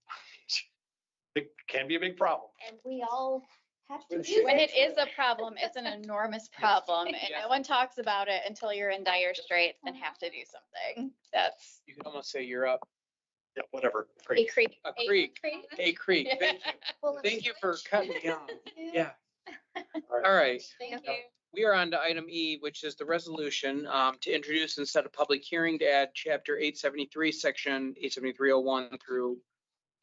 It can be a big problem. And we all have to When do When it. it is a problem, it's an enormous problem and Yeah. no one talks about it until you're in dire straits and have to do something. That's you can almost say you're up Yeah, whatever. a Great. creek. a creek, a creek. Thank you. Well, it's Thank you for sewage. cutting me off. Yeah, All all right. Thank you. We are on to item E, which is the resolution to introduce and set a public hearing to add chapter 873, section 873.01 through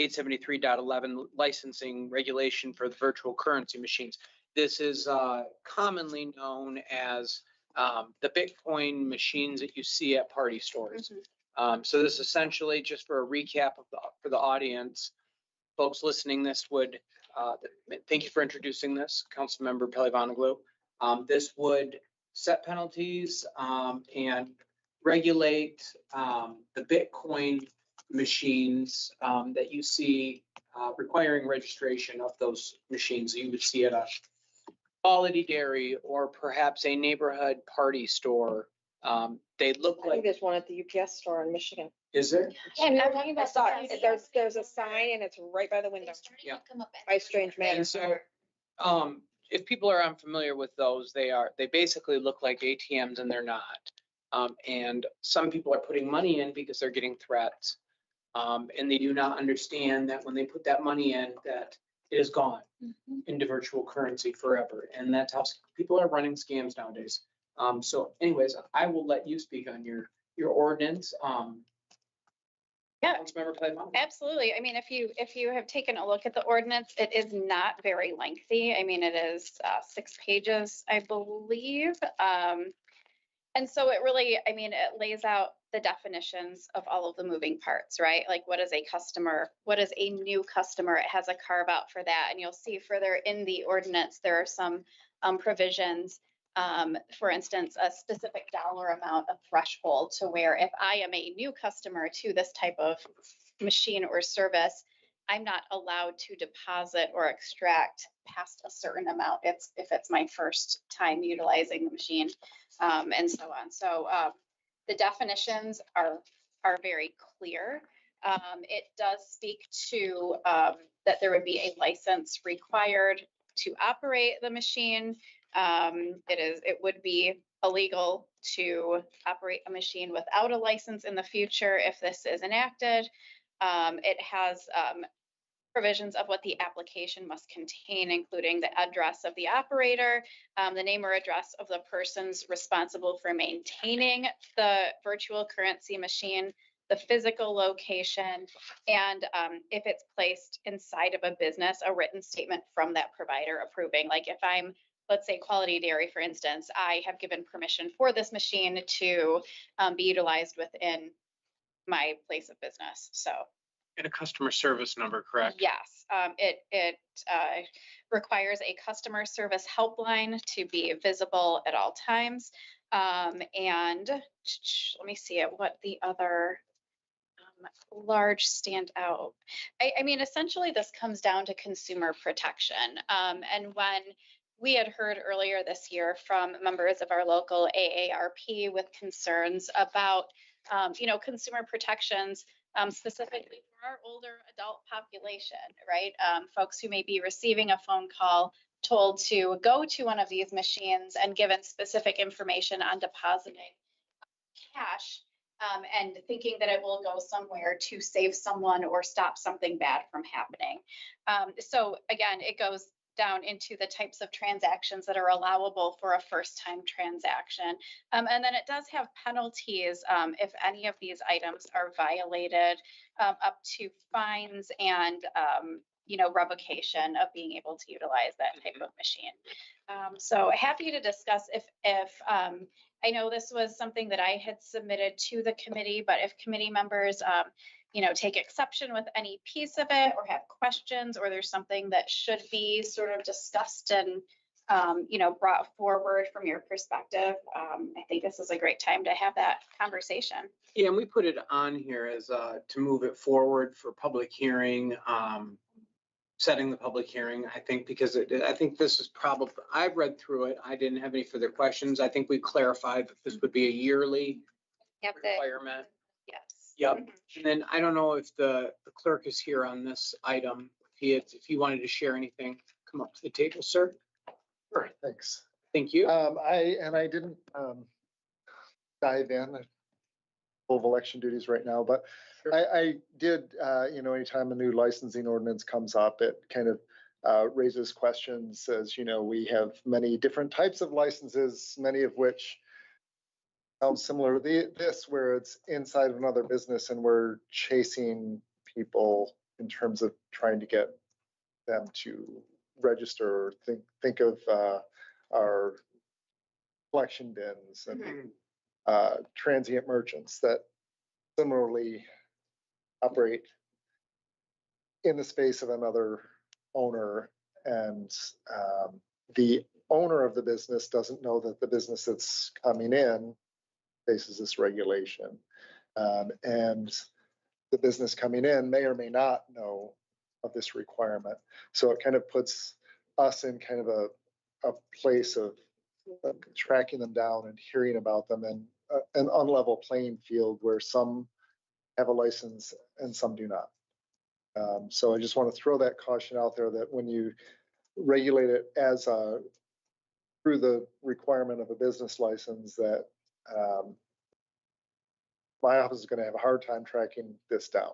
873.11 licensing regulation for the virtual currency machines. This is commonly known as the Bitcoin machines that you see at party stores. So this essentially, just for a recap for the audience, folks listening, this would, thank you for introducing this, Councilmember Pele Vonnegut. This would set penalties and regulate the Bitcoin machines that you see requiring registration of those machines that you would see at a Quality Dairy or perhaps a neighborhood party store. They look I think like, there's one at the UPS store in Michigan. is there? Yeah, we were talking I about. saw the it. There's a sign and it's right by the window. They're starting to Yeah. come up By Strange Man. And so, if people are unfamiliar with those, they basically look like ATMs and they're not. And some people are putting money in because they're getting threats. And they do not understand that when they put that money in, that it is gone Mhm. into virtual currency forever. And that's how people are running scams nowadays. So anyways, I will let you speak on your ordinance. Yeah. Councilmember Clayton. Absolutely. I mean, if you have taken a look at the ordinance, it is not very lengthy. I mean, it is 6 pages, I believe. And so it really, I mean, it lays out the definitions of all of the moving parts, right? Like what is a customer? What is a new customer? It has a carve out for that. And you'll see further in the ordinance, there are some provisions. For instance, a specific dollar amount of threshold to where if I am a new customer to this type of machine or service, I'm not allowed to deposit or extract past a certain amount. If it's my first time utilizing the machine, and so on. So the definitions are very clear. It does speak to that there would be a license required to operate the machine. It would be illegal to operate a machine without a license in the future if this is enacted. It has provisions of what the application must contain, including the address of the operator, the name or address of the persons responsible for maintaining the virtual currency machine, the physical location, and if it's placed inside of a business, a written statement from that provider approving. Like if I'm, let's say Quality Dairy, for instance, I have given permission for this machine to be utilized within my place of business. So. And a customer service number, correct? Yes, it requires a customer service helpline to be visible at all times. And let me see what the other large standout. I mean, essentially, this comes down to consumer protection. And when we had heard earlier this year from members of our local AARP with concerns about, consumer protections, specifically for our older adult population, right? Folks who may be receiving a phone call told to go to one of these machines and given specific information on depositing cash, and thinking that it will go somewhere to save someone or stop something bad from happening. So again, it goes down into the types of transactions that are allowable for a first-time transaction. And then it does have penalties if any of these items are violated, up to fines and revocation of being able to utilize that type of machine. So happy to discuss if I know this was something that I had submitted to the committee, but if committee members take exception with any piece of it or have questions, or there's something that should be sort of discussed and brought forward from your perspective, I think this is a great time to have that conversation. Yeah, and we put it on here as to move it forward for public hearing, setting the public hearing, I think, because I think this is probably, I've read through it. I didn't have any further questions. I think we clarified that this would be a yearly requirement. Yes. Yep. And then I don't know if the clerk is here on this item. If you wanted to share anything, come up to the table, sir. Sure, thanks. Thank you. I didn't dive in, full of election duties right now, but Sure. I did, anytime a new licensing ordinance comes up, it kind of raises questions as, we have many different types of licenses, many of which sound similar to this, where it's inside of another business and we're chasing people in terms of trying to get them to register. Think of our collection bins and transient merchants that similarly operate in the space of another owner, and the owner of the business doesn't know that the business that's coming in faces this regulation. And the business coming in may or may not know of this requirement. So it kind of puts us in kind of a place of tracking them down and hearing about them, and an unlevel playing field where some have a license and some do not. So I just want to throw that caution out there that when you regulate it as through the requirement of a business license, that my office is going to have a hard time tracking this down.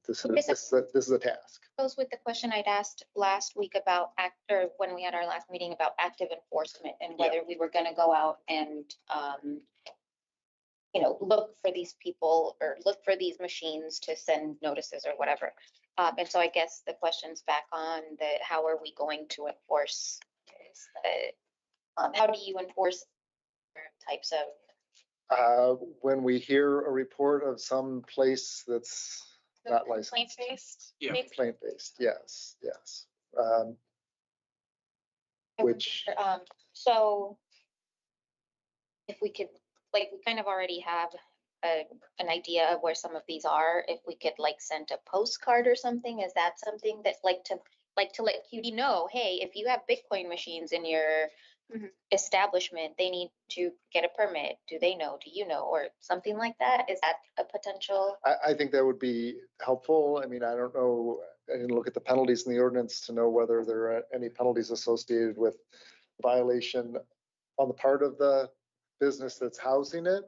This Okay, so- is a task. Goes with the question I'd asked last week about or when we had our last meeting about active enforcement and whether we were gonna go out and, look for these people or look for these machines to send notices or whatever. And so I guess the question's back on how are we going to enforce this? How do you enforce types of When we hear a report of some place that's not licensed. Complaint-based? Yeah. Complaint-based, yes, yes. Which, So if we could, like, we kind of already have an idea of where some of these are, if we could like send a postcard or something, is that something that to let QD know, hey, if you have Bitcoin machines in your establishment, they need to get a permit. Do they know? Do you know? Or something like that? Is that a potential? I think that would be helpful. I mean, I don't know, I didn't look at the penalties in the ordinance to know whether there are any penalties associated with violation on the part of the business that's housing it,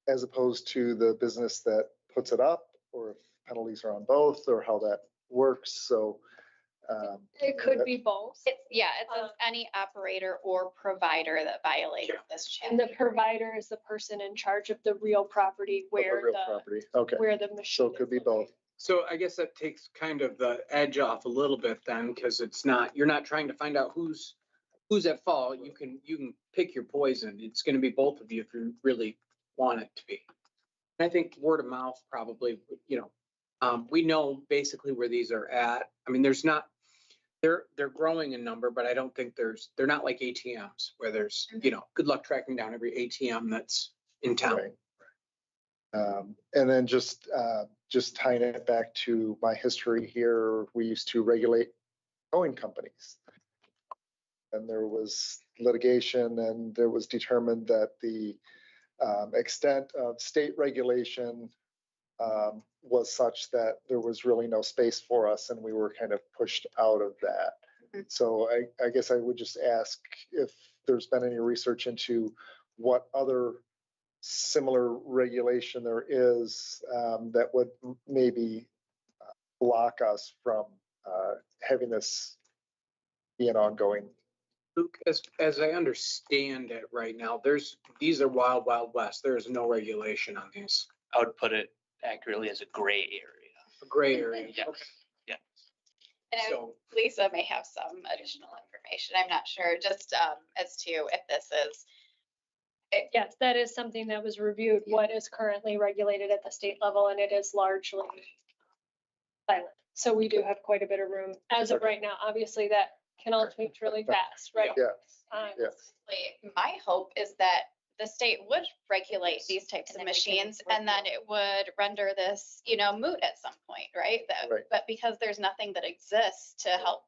as opposed to the business that puts it up, or if penalties are on both, or how that works. So It could be both. It says any operator or provider that violates this And the chapter. provider is the person in charge of the real property of the where real property. Okay, where the machine. so it could is be both. So I guess that takes kind of the edge off a little bit then, because you're not trying to find out who's at fault. You can pick your poison. It's gonna be both of you if you really want it to be. And I think word of mouth probably, we know basically where these are at. I mean, they're growing in number, but I don't think they're not like ATMs where there's, good luck tracking down every ATM that's in town. Right. And then just tying it back to my history here, we used to regulate towing companies. And there was litigation, and it was determined that the extent of state regulation was such that there was really no space for us, and we were kind of pushed out of that. So I guess I would just ask if there's been any research into what other similar regulation there is that would maybe block us from having this be an ongoing. Luke, as I understand it right now, these are wild, wild west. There is no regulation on these. I would put it accurately as a gray area. A gray area. Yes. Okay. Yeah. And So, Lisa may have some additional information. I'm not sure, just as to if this is. Yes, that is something that was reviewed, what is currently regulated at the state level, and it is largely silent. So we do have quite a bit of room as of right now. Obviously, that can all change really fast, right? Yeah, yeah. My hope is that the state would regulate these types And of then we can machines and then it would render this, moot at some point, right? Right. But because there's nothing that exists to help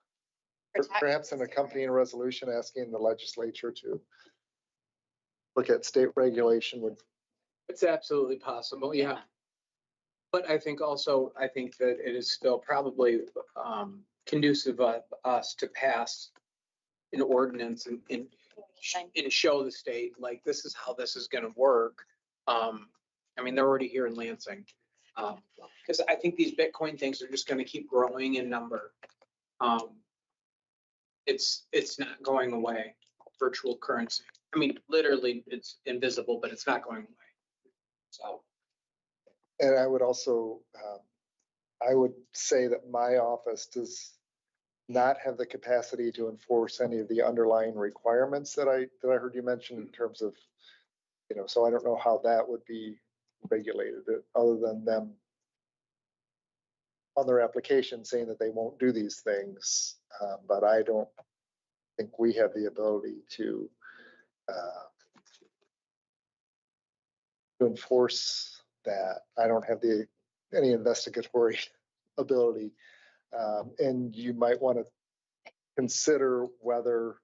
protect. Perhaps an accompanying resolution asking the legislature to look at state regulation would. it's absolutely possible, yeah. But I think that it is still probably conducive of us to pass an ordinance and show the state, like, this is how this is gonna work. I mean, they're already here in Lansing. Because I think these Bitcoin things are just gonna keep growing in number. It's not going away, virtual currency. I mean, literally, it's invisible, but it's not going away. So. And I would also, I would say that my office does not have the capacity to enforce any of the underlying requirements that I heard you mention in terms of, so I don't know how that would be regulated, other than them on their application saying that they won't do these things. But I don't think we have the ability to enforce that. I don't have any investigatory ability. And you might want to consider whether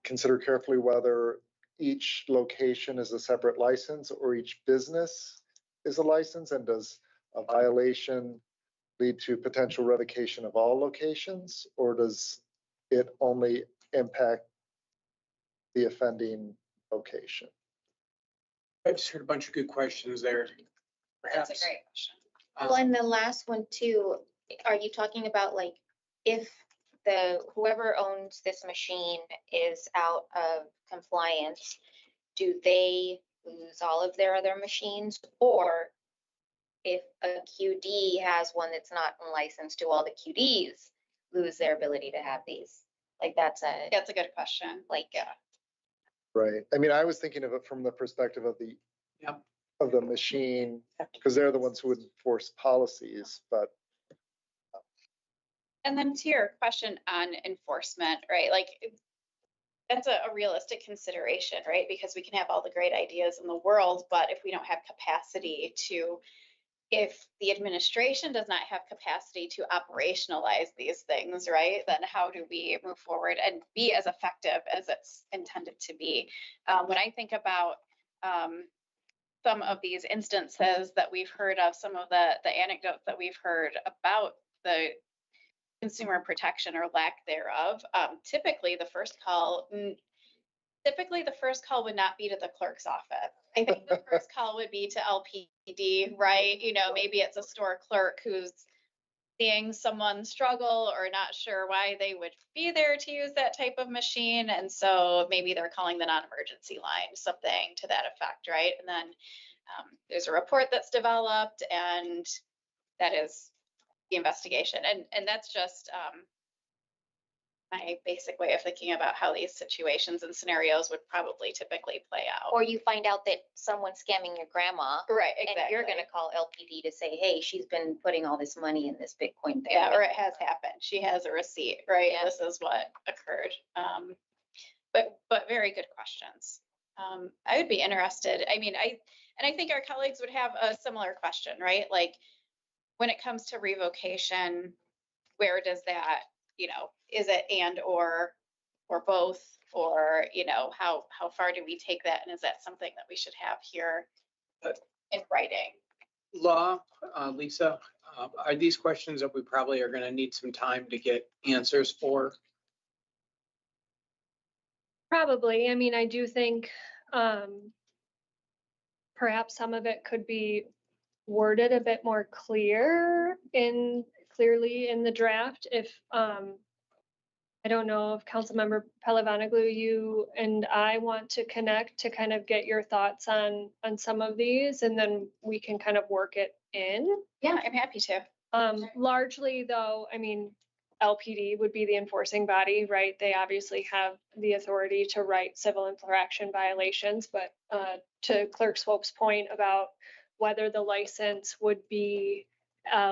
consider carefully whether each location is a separate license or each business is a license, and does a violation lead to potential revocation of all locations, or does it only impact the offending location. I just heard a bunch of good questions there. That's Perhaps, a great question. Well, and the last one too, are you talking about like if whoever owns this machine is out of compliance, do they lose all of their other machines? Or if a QD has one that's not licensed, do all the QDs lose their ability to have these? Like that's That's a good question. like, Right. I mean, I was thinking of it from the perspective of the Yep. of the machine, because they're the ones who would enforce policies, but And then to your question on enforcement, right? Like that's a realistic consideration, right? Because we can have all the great ideas in the world, but if we don't have capacity to, if the administration does not have capacity to operationalize these things, right, then how do we move forward and be as effective as it's intended to be? When I think about some of these instances that we've heard of, some of the anecdotes that we've heard about the consumer protection or lack thereof, typically the first call would not be to the clerk's office. I think the first call would be to LPD, right? You know, maybe it's a store clerk who's seeing someone struggle or not sure why they would be there to use that type of machine. And so maybe they're calling the non-emergency line, something to that effect, right? And then there's a report that's developed and that is the investigation. And that's just my basic way of thinking about how these situations and scenarios would probably typically play out. or you find out that someone's scamming your grandma. Right, And exactly. you're gonna call LPD to say, hey, she's been putting all this money in this Bitcoin thing. Yeah, or it has happened. She has a receipt, right? Yeah. This is what occurred. But very good questions. I would be interested. I mean, I think our colleagues would have a similar question, right? Like when it comes to revocation, where does that, you know, is it and or both, or, you know, how far do we take that? And is that something that we should have here in writing? Law, Lisa, are these questions that we probably are going to need some time to get answers for? Probably. I mean, I do think perhaps some of it could be worded a bit more clearly in the draft. If I don't know if Councilmember Pelevanoglu, you and I want to connect to kind of get your thoughts on some of these, and then we can kind of work it in. Yeah, I'm happy to. Largely though, I mean, LPD would be the enforcing body, right? They obviously have the authority to write civil infraction violations, but to Clerk Swope's point about whether the license would be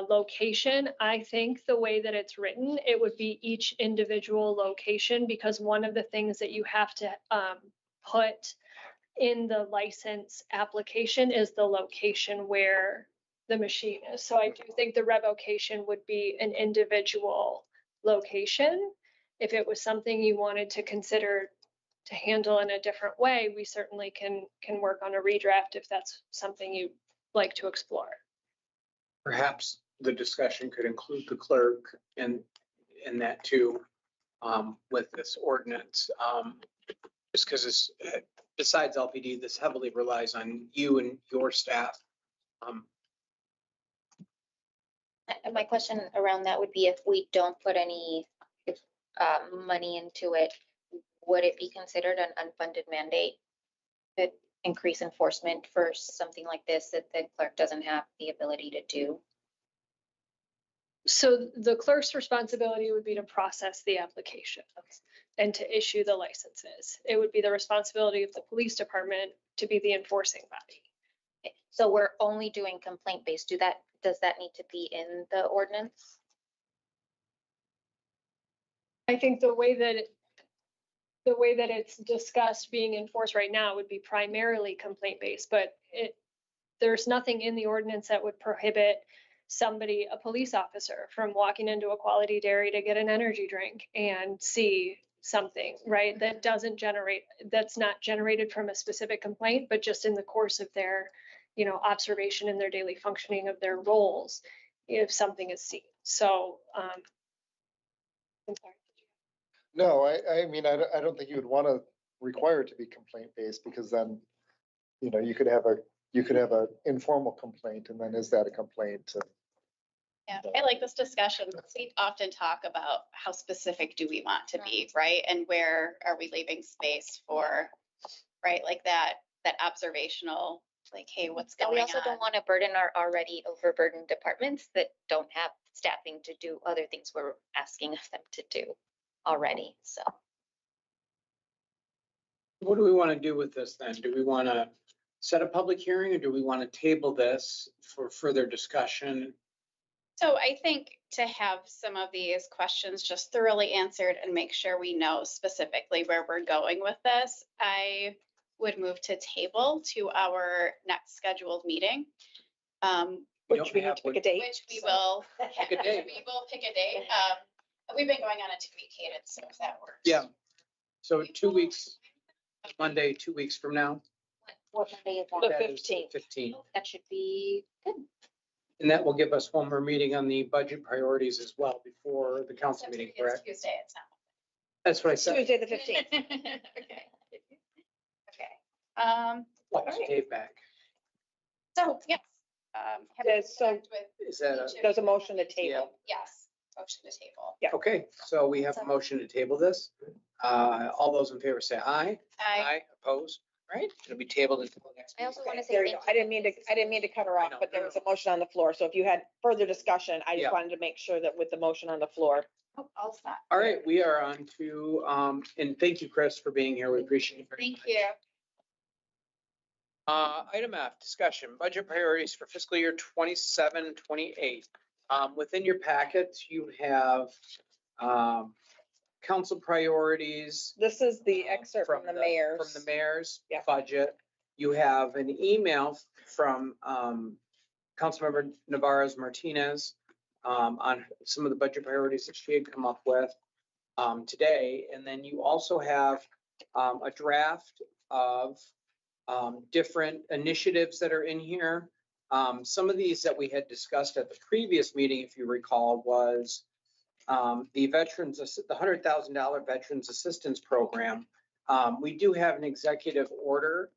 location, I think the way that it's written, it would be each individual location, because one of the things that you have to put in the license application is the location where the machine is. So I do think the revocation would be an individual location. If it was something you wanted to consider to handle in a different way, we certainly can work on a redraft if that's something you'd like to explore. Perhaps the discussion could include the clerk and that too, with this ordinance. Just because it's, besides LPD, this heavily relies on you and your staff. And my question around that would be if we don't put any money into it, would it be considered an unfunded mandate to increase enforcement for something like this that the clerk doesn't have the ability to do? So the clerk's responsibility would be to process the applications and to issue the licenses. It would be the responsibility of the police department to be the enforcing body. So we're only doing complaint based. Does that need to be in the ordinance? I think the way that it's discussed being enforced right now would be primarily complaint based, but there's nothing in the ordinance that would prohibit somebody, a police officer, from walking into a Quality Dairy to get an energy drink and see something, right? That's not generated from a specific complaint, but just in the course of their, observation in their daily functioning of their roles, if something is seen. So, I'm sorry. no, I mean, I don't think you would want to require it to be complaint-based, because then, you know, you could have a informal complaint, and then is that a complaint? Yeah, I like this discussion. We often talk about how specific do we want to be, right? And where are we leaving space for, right? Like that observational, like, hey, what's And going we on? also don't want to burden our already overburdened departments that don't have staffing to do other things we're asking of them to do already, so. What do we want to do with this then? Do we want to set a public hearing, or do we want to table this for further discussion? So I think to have some of these questions just thoroughly answered and make sure we know specifically where we're going with this, I would move to table to our next scheduled meeting. Which we need to pick a date. Which we will, Pick a date. we will pick a date. We've been going on a 2-week cadence, so if that works. Yeah. So 2 weeks, Monday, 2 weeks from now. What Monday is The that? That is 15th. 15th. That should be good. And that will give us one more meeting on the budget priorities as well before the council It's meeting, correct? Tuesday, it's not. That's what I said. Tuesday, the 15th. Okay. Okay. Watch Dave back. So, yes. have you So- contact with Is that each of There's a you? motion to table. Yes, motion to table. okay? So we have a motion to table this. All those in favor say aye. Opposed? Right? It'll be tabled until next I week. also want to say There you thank go. you. I didn't mean to cut her I off, know. but there was a motion on the floor. So if you had further discussion, I Yeah. just wanted to make sure that with the motion on the floor. Oh, all set. All right, we are on to, and thank you, Chris, for being here. We appreciate it very much. Thank you. Item F, discussion, budget priorities for fiscal year 27-28. Within your packets, you have council priorities. This is the excerpt from the mayor's. From the mayor's Yeah. budget. You have an email from Councilmember Navarez Martinez on some of the budget priorities that she had come up with today. And then you also have a draft of different initiatives that are in here. Some of these that we had discussed at the previous meeting, if you recall, was the $100,000 Veterans Assistance Program. We do have an executive order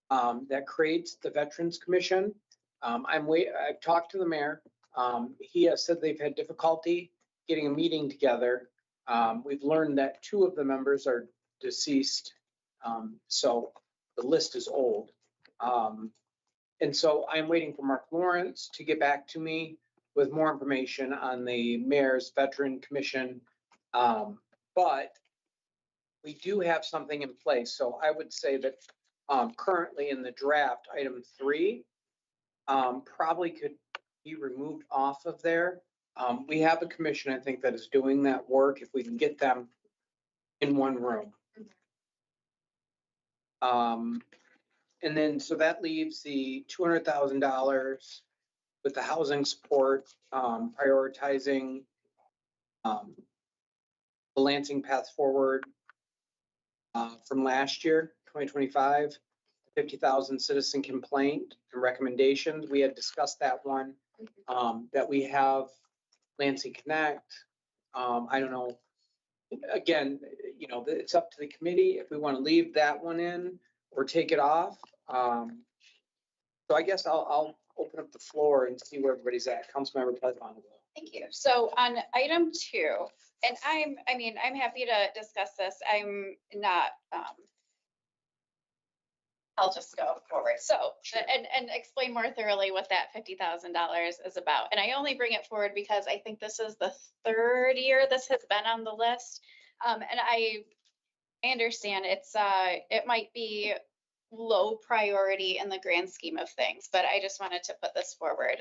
that creates the Veterans Commission. I've talked to the mayor. He has said they've had difficulty getting a meeting together. We've learned that 2 of the members are deceased. So the list is old. And so I'm waiting for Mark Lawrence to get back to me with more information on the mayor's veteran commission. But we do have something in place. So I would say that currently in the draft, item 3 probably could be removed off of there. We have a commission, I think, that is doing that work if we can get them in one room. And then, so that leaves the $200,000 with the housing support, prioritizing the Lansing Path Forward from last year, 2025, 50,000 citizen complaint and recommendations. We had discussed that one, that we have Lansing Connect. I don't know. Again, you know, it's up to the committee if we want to leave that one in or take it off. So I guess I'll open up the floor and see where everybody's at. Councilmember Pleasant. Thank you. So on item 2, and I'm happy to discuss this. I'm not, I'll just go forward. So, and explain more thoroughly what that $50,000 is about. And I only bring it forward because I think this is the 3rd year this has been on the list. And I understand it might be low priority in the grand scheme of things, but I just wanted to put this forward.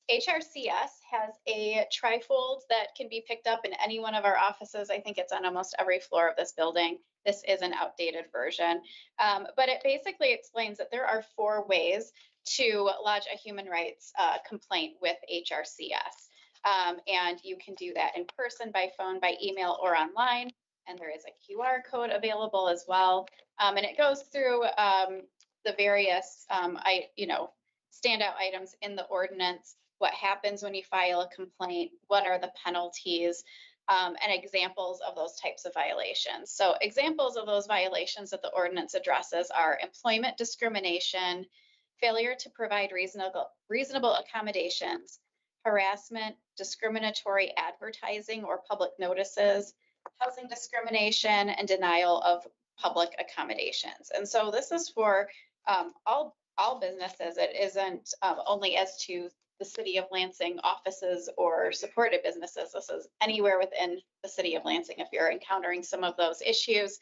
HRCS has a trifold that can be picked up in any one of our offices. I think it's on almost every floor of this building. This is an outdated version, but it basically explains that there are 4 ways to lodge a human rights complaint with HRCS. And you can do that in person, by phone, by email, or online. And there is a QR code available as well. And it goes through the various, standout items in the ordinance. What happens when you file a complaint? What are the penalties? and examples of those types of violations. So examples of those violations that the ordinance addresses are employment discrimination, failure to provide reasonable accommodations, harassment, discriminatory advertising or public notices, housing discrimination, and denial of public accommodations. And so this is for all businesses. It isn't only as to the city of Lansing offices or supported businesses. This is anywhere within the city of Lansing. If you're encountering some of those issues,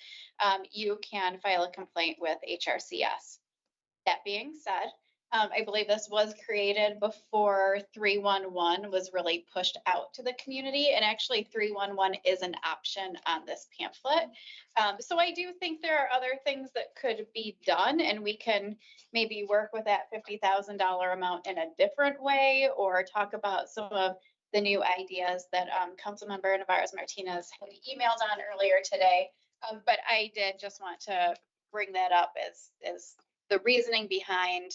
you can file a complaint with HRCS. That being said, I believe this was created before 311 was really pushed out to the community, and actually 311 is an option on this pamphlet. So I do think there are other things that could be done, and we can maybe work with that $50,000 amount in a different way, or talk about some of the new ideas that Councilmember Navarez Martinez had emailed on earlier today. But I did just want to bring that up as the reasoning behind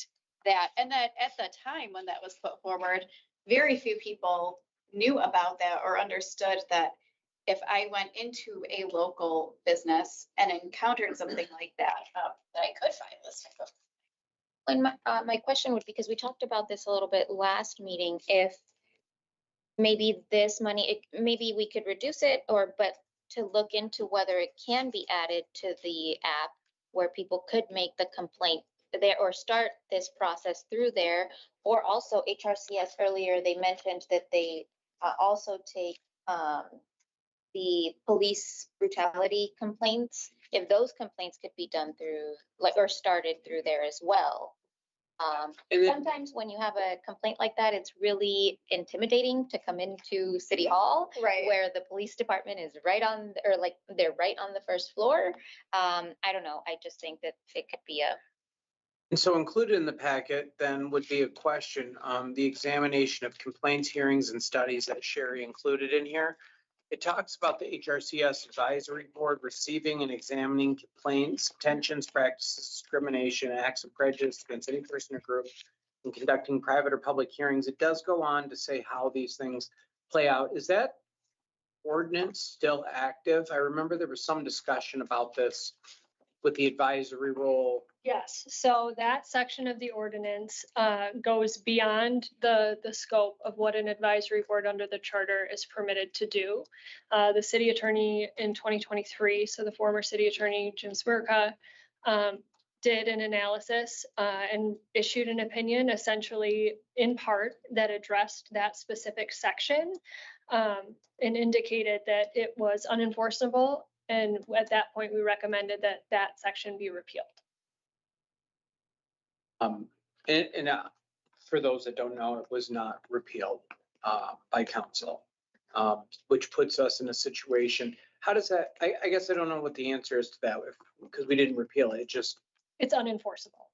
that. And that at the time when that was put forward, very few people knew about that or understood that if I went into a local business and encountered something like that, that I could file this type of. And my question would, because we talked about this a little bit last meeting, if maybe this money, maybe we could reduce it, but to look into whether it can be added to the app where people could make the complaint there or start this process through there. Or also HRCS earlier, they mentioned that they also take the police brutality complaints. If those complaints could be done through, or started through there as well. Sometimes when you have a complaint like that, it's really intimidating to come into City Hall, Right. where the police department is right on, or they're right on the first floor. I don't know. I just think that it could be And so included in the packet then would be a question, the examination of complaints, hearings, and studies that Sherry included in here. It talks about the HRCS Advisory Board receiving and examining complaints, intentions, practices, discrimination, acts of prejudice against any person or group, and conducting private or public hearings. It does go on to say how these things play out. Is that ordinance still active? I remember there was some discussion about this with the advisory role. Yes, so that section of the ordinance goes beyond the scope of what an advisory board under the charter is permitted to do. The city attorney in 2023, so the former city attorney, Jim Smirka, did an analysis and issued an opinion, essentially in part, that addressed that specific section and indicated that it was unenforceable. And at that point, we recommended that that section be repealed. For those that don't know, it was not repealed by council, which puts us in a situation. How does that, I guess I don't know what the answer is to that, because we didn't repeal it, It's unenforceable.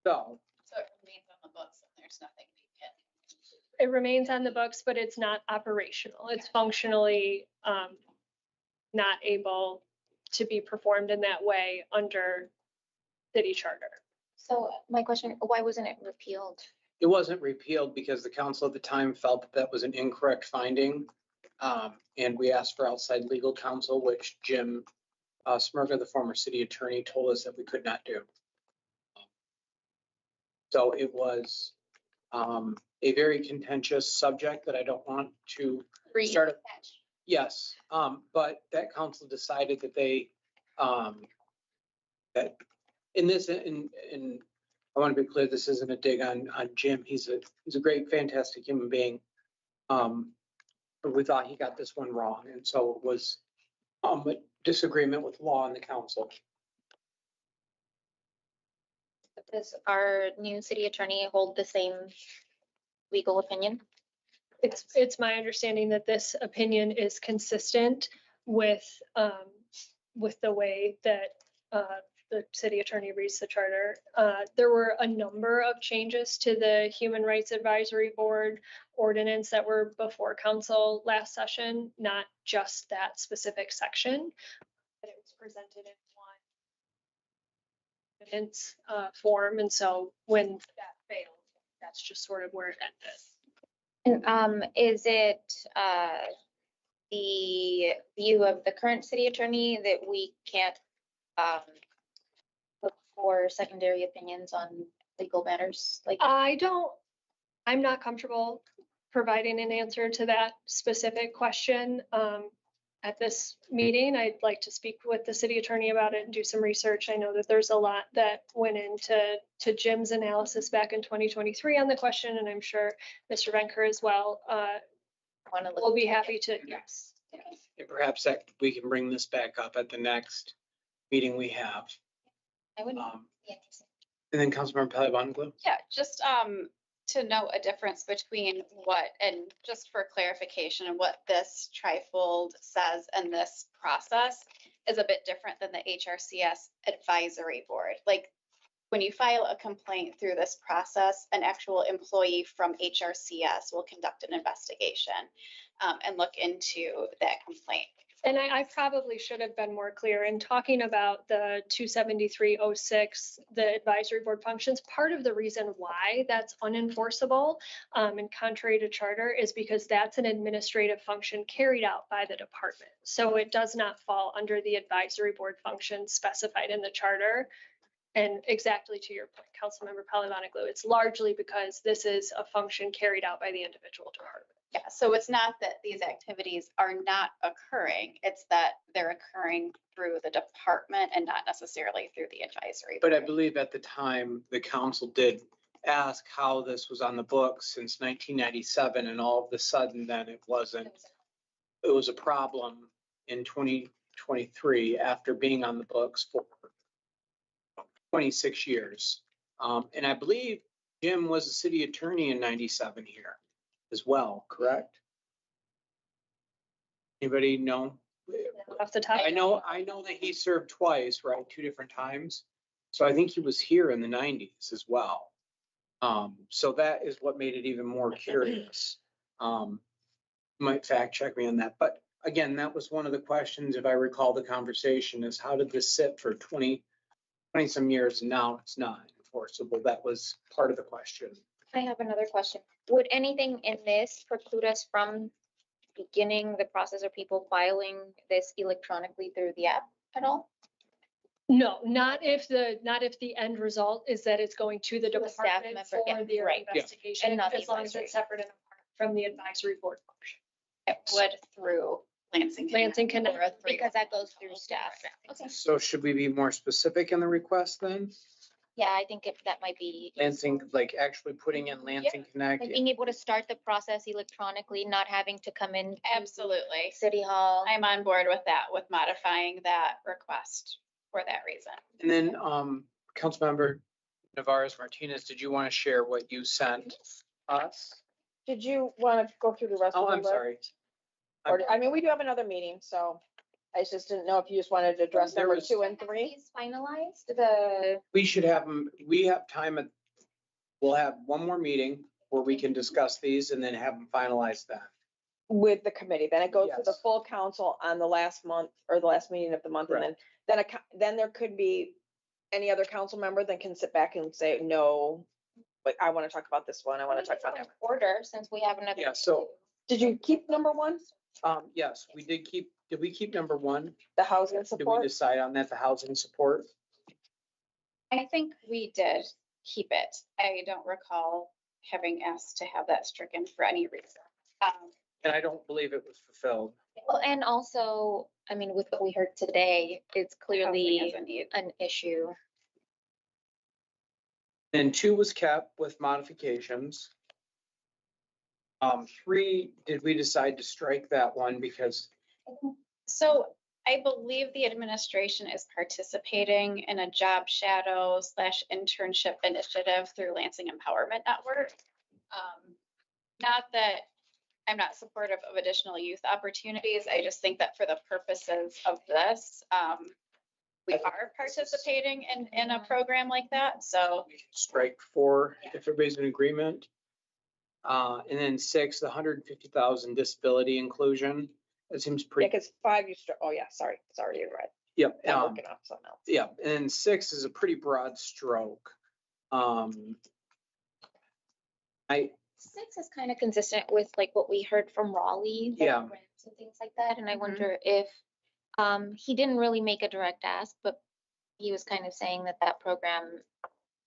So it remains on the books and there's nothing we can. It remains on the books, but it's not operational. It's functionally not able to be performed in that way under city charter. So my question, why wasn't it repealed? it wasn't repealed because the council at the time felt that that was an incorrect finding. And we asked for outside legal counsel, which Jim Smirka, the former city attorney, told us that we could not do. So it was a very contentious subject that I don't want to start. Yes, but that council decided that they, that in this, in I want to be clear, this isn't a dig on Jim. He's a great, fantastic human being. But we thought he got this one wrong. And so it was a disagreement with law in the council. Does our new city attorney hold the same legal opinion? It's my understanding that this opinion is consistent with the way that the city attorney reads the charter. There were a number of changes to the Human Rights Advisory Board ordinance that were before council last session, not just that specific section, but it was presented in one ordinance form. And so when that failed, that's just sort of where it ended. And is it the view of the current city attorney that we can't look for secondary opinions on legal matters? Like, I'm not comfortable providing an answer to that specific question at this meeting. I'd like to speak with the city attorney about it and do some research. I know that there's a lot that went into Jim's analysis back in 2023 on the question, and I'm sure Mr. Venker as well will be happy to, yes. And perhaps that we can bring this back up at the next meeting we have. I would Um, be interested. And then Councilmember Palavaglu. Yeah, just to note a difference between what, and just for clarification, and what this trifold says and this process is a bit different than the HRCS advisory board. Like, when you file a complaint through this process, an actual employee from HRCS will conduct an investigation and look into that complaint. And I probably should have been more clear in talking about the 27306, the advisory board functions. Part of the reason why that's unenforceable and contrary to charter is because that's an administrative function carried out by the department. So it does not fall under the advisory board function specified in the charter. And exactly to your point, Councilmember Palavaglu, it's largely because this is a function carried out by the individual department. Yeah, so it's not that these activities are not occurring, it's that they're occurring through the department and not necessarily through the advisory. But I board. believe at the time, the council did ask how this was on the books since 1997, and all of a sudden then it wasn't. It was a problem in 2023 after being on the books for 26 years. And I believe Jim was a city attorney in 97 here as well, correct? Anybody know? Off the top. I know that he served twice, right? 2 different times. So I think he was here in the 90s as well. So that is what made it even more curious. Might fact check me on that. But again, that was one of the questions, if I recall the conversation, is how did this sit for 20 some years and now it's not enforceable? That was part of the question. I have another question. Would anything in this preclude us from beginning the process of people filing this electronically through the app at all? No, not if the end result is that it's going to the To a staff department member, yeah, for their right. Yeah. investigation, And not the as long as advisory. it's separate and apart from the advisory board function. It would through Lansing. Lansing Connect, Or a three- Because that goes through staff. Okay. So should we be more specific in the request then? Yeah, I think that might be. Lansing, like actually putting in Lansing Connect? Like being able to start the process electronically, not having to come in. to Absolutely. City Hall. I'm on board with that, with modifying that request for that reason. And then, Councilmember Navarez Martinez, did you want to share what you sent us? Did you want to go through the rest of Oh, the I'm list? sorry. Or, I mean, we do have another meeting, so I just didn't know if you just wanted to address There number was- 2 and 3. Is finalized, the. We should have them, we have time at, we'll have one more meeting where we can discuss these and then have them finalize that. With the committee, then it goes to the Yes. full council on the last month or the last meeting of the month. And then there could be any other council member that can sit back and say, no, but I want to talk about this one. I want to talk about that. Order, since we have another. Yeah, so- Did you keep number 1, Yes, we did we keep number 1? the housing Did we support? decide on that, the housing support? I think we did keep it. I don't recall having asked to have that stricken for any reason. And I don't believe it was fulfilled. Well, and also, I mean, with what we heard today, it's Housing clearly is a need. an issue. Then 2 was kept with modifications. 3, did we decide to strike that one because So I believe the administration is participating in a job shadow / internship initiative through Lansing Empowerment Network. Not that I'm not supportive of additional youth opportunities. I just think that for the purposes of this, we are participating in a program like that. So we can strike 4 if everybody's in agreement? And then 6, the 150,000 disability inclusion. That seems Yeah, pretty, because 5, oh yeah, sorry, you're right. yep. I'm working on something else. Yeah, and 6 is a pretty broad stroke. 6 is kind of consistent with like what we heard from Raleigh. the Yeah. rents And things like that. And I Mhm. wonder if, he didn't really make a direct ask, but he was kind of saying that that program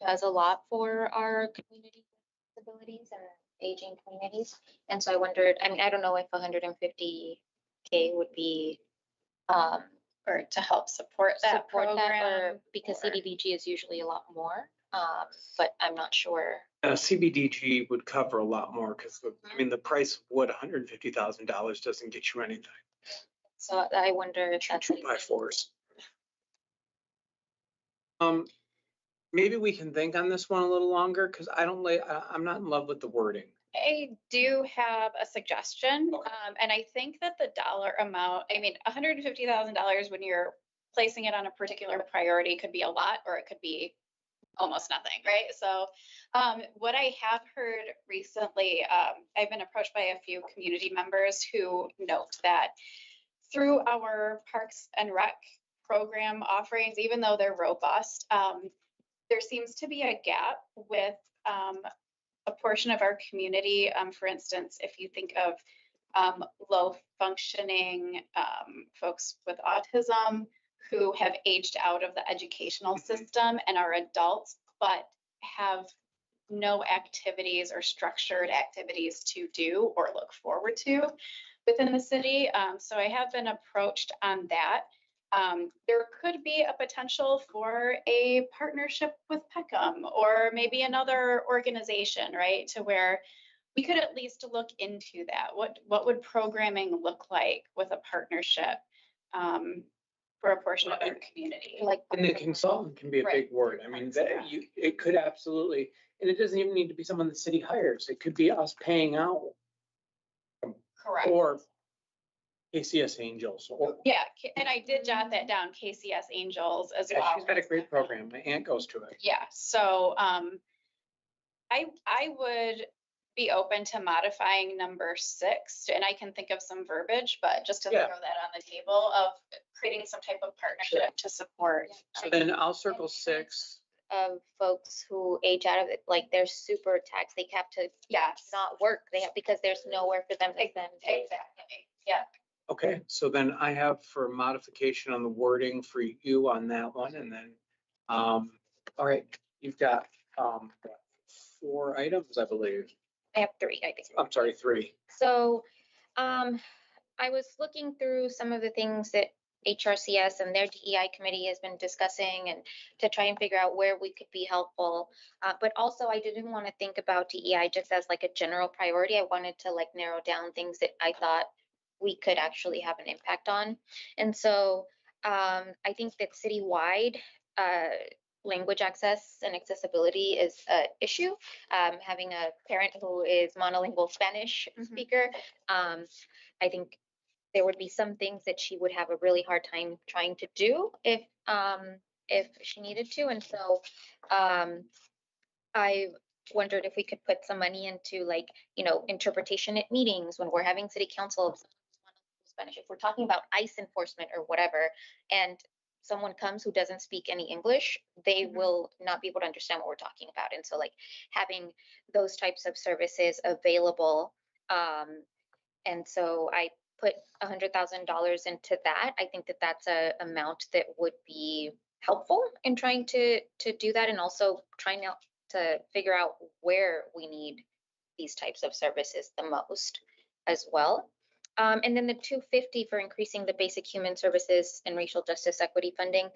does a lot for our community with disabilities and aging communities. And so I wondered, I mean, I don't know if 150K would be, Or to help support that support that, or program. because or- CDBG is usually a lot more, but I'm not sure. CBDG would cover a lot more because, I mean, the price of wood, $150,000 doesn't get you anything. So I wonder if that's. Two by fours. Maybe we can think on this one a little longer because I'm not in love with the wording. I do have a suggestion, Okay. and I think that the dollar amount, I mean, $150,000 when you're placing it on a particular priority could be a lot, or it could be almost nothing, right? So, what I have heard recently, I've been approached by a few community members who note that through our Parks and Rec program offerings, even though they're robust, there seems to be a gap with a portion of our community. For instance, if you think of low functioning folks with autism who have aged out of the educational system and are adults, but have no activities or structured activities to do or look forward to within the city. So I have been approached on that. There could be a potential for a partnership with Peckham or maybe another organization, right? To where we could at least look into that. What would programming look like with a partnership for a portion of our community? Like. And the consultant can be a big Right. word. I mean, Yeah. it could absolutely, and it doesn't even need to be someone the city hires. It could be us paying out Correct. or KCS Angels or. Yeah, and I did jot that down, KCS Angels as well. Yeah, she's got a great program. My aunt goes to it. Yeah, so I would be open to modifying number 6, and I can think of some verbiage, but just to throw Yeah. that on the table of creating some type of partnership to support. So then I'll circle 6. Of folks who age out of it, like they're super taxed, they have to Yes. not work, they have, because there's nowhere for them to send. Exactly, yeah. Okay, so then I have for modification on the wording for you on that one, and then, all right, you've got, 4 items, I believe. I have 3, I think. I'm sorry, 3. So, I was looking through some of the things that HRCS and their DEI committee has been discussing and to try and figure out where we could be helpful. But also I didn't want to think about DEI just as like a general priority. I wanted to like narrow down things that I thought we could actually have an impact on. And so, I think that citywide, language access and accessibility is an issue. Having a parent who is monolingual Spanish Mhm. speaker, I think there would be some things that she would have a really hard time trying to do if she needed to. And so I wondered if we could put some money into like, interpretation at meetings when we're having city council of Spanish, if we're talking about ICE enforcement or whatever, and someone comes who doesn't speak any English, they will not be able to understand what we're talking about. And so like having those types of services available. And so I put $100,000 into that. I think that that's a amount that would be helpful in trying to do that, and also trying to figure out where we need these types of services the most as well. And then the 250 for increasing the basic human services and racial justice equity funding.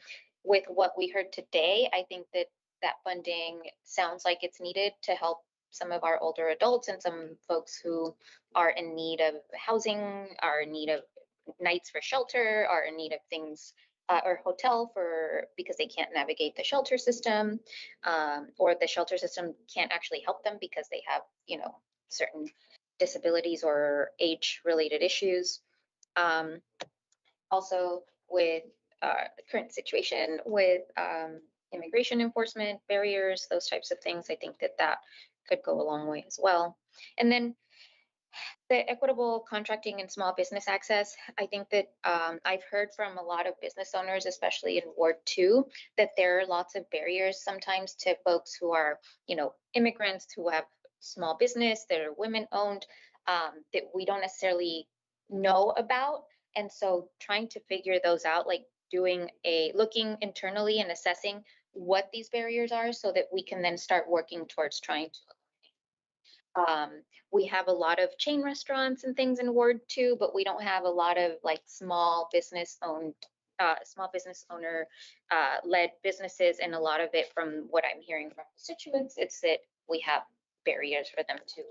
With what we heard today, I think that that funding sounds like it's needed to help some of our older adults and some folks who are in need of housing, are in need of nights for shelter, are in need of things or hotel because they can't navigate the shelter system, or the shelter system can't actually help them because they have, certain disabilities or age-related issues. Also, with the current situation with immigration enforcement, barriers, those types of things, I think that that could go a long way as well. And then the equitable contracting and small business access, I think that I've heard from a lot of business owners, especially in Ward 2, that there are lots of barriers sometimes to folks who are, immigrants who have small business, that are women-owned, that we don't necessarily know about. And so trying to figure those out, like looking internally and assessing what these barriers are so that we can then start working towards trying to. We have a lot of chain restaurants and things in Ward 2, but we don't have a lot of like small business owner led businesses. And a lot of it, from what I'm hearing from constituents, it's that we have barriers for them to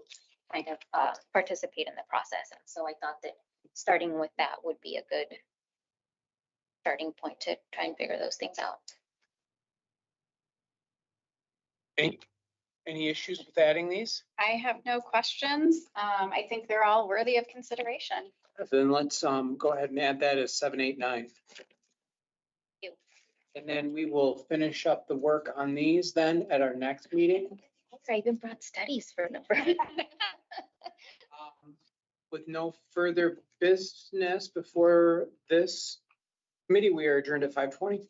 kind of participate in the process. And so I thought that starting with that would be a good starting point to try and figure those things out. Any issues with adding these? I have no questions. I think they're all worthy of consideration. Then let's go ahead and add that as 7, 8, 9. you. And then we will finish up the work on these then at our next meeting. I even brought studies for number. With no further business before this committee, we are adjourned at 5:20.